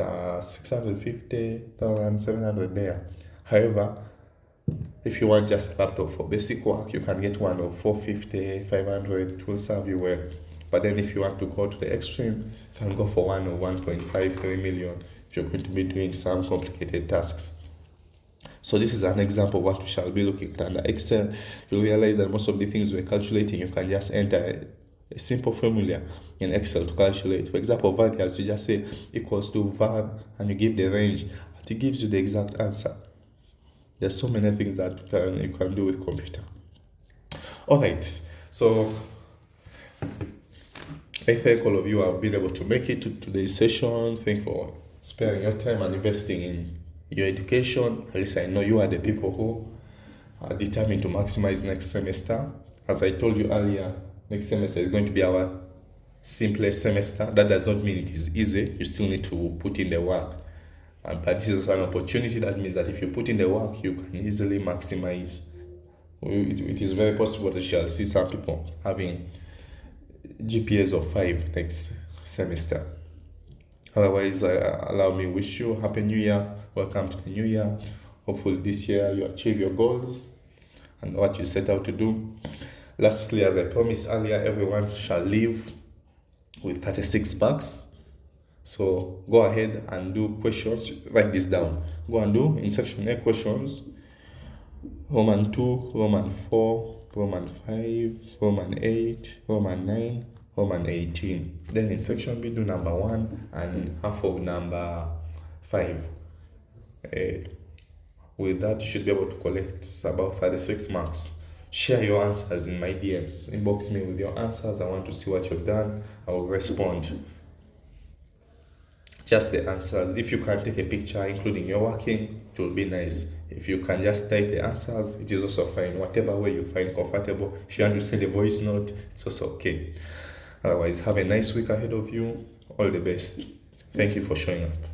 650,000, 700 there. However, if you want just a laptop for basic work, you can get one of 450, 500. It will serve you well. But then if you want to go to the extreme, you can go for one of 1.5, 3 million if you're going to be doing some complicated tasks. So this is an example of what we shall be looking at under Excel. You'll realize that most of the things we're calculating, you can just enter a simple formula in Excel to calculate. For example, values, you just say equals to var and you give the range, but it gives you the exact answer. There's so many things that you can do with computer. Alright, so I thank all of you who have been able to make it to today's session. Thank you for sparing your time and investing in your education. At least I know you are the people who are determined to maximize next semester. As I told you earlier, next semester is going to be our simplest semester. That does not mean it is easy. You still need to put in the work. But this is an opportunity. That means that if you put in the work, you can easily maximize. It is very possible that you shall see some people having GPAs of 5 next semester. Otherwise, allow me wish you a happy new year. Welcome to the new year. Hopefully this year you achieve your goals and what you set out to do. Lastly, as I promised earlier, everyone shall leave with 36 bucks. So go ahead and do questions. Write this down. Go and do in section A questions. Roman 2, Roman 4, Roman 5, Roman 8, Roman 9, Roman 18. Then in section B, do number 1 and half of number 5. With that, you should be able to collect about 36 marks. Share your answers in my DMs. Inbox me with your answers. I want to see what you've done. I will respond. Just the answers. If you can take a picture including your working, it will be nice. If you can just type the answers, it is also fine. Whatever way you find comfortable. If you want to send a voice note, it's also okay. Otherwise, have a nice week ahead of you. All the best. Thank you for showing up.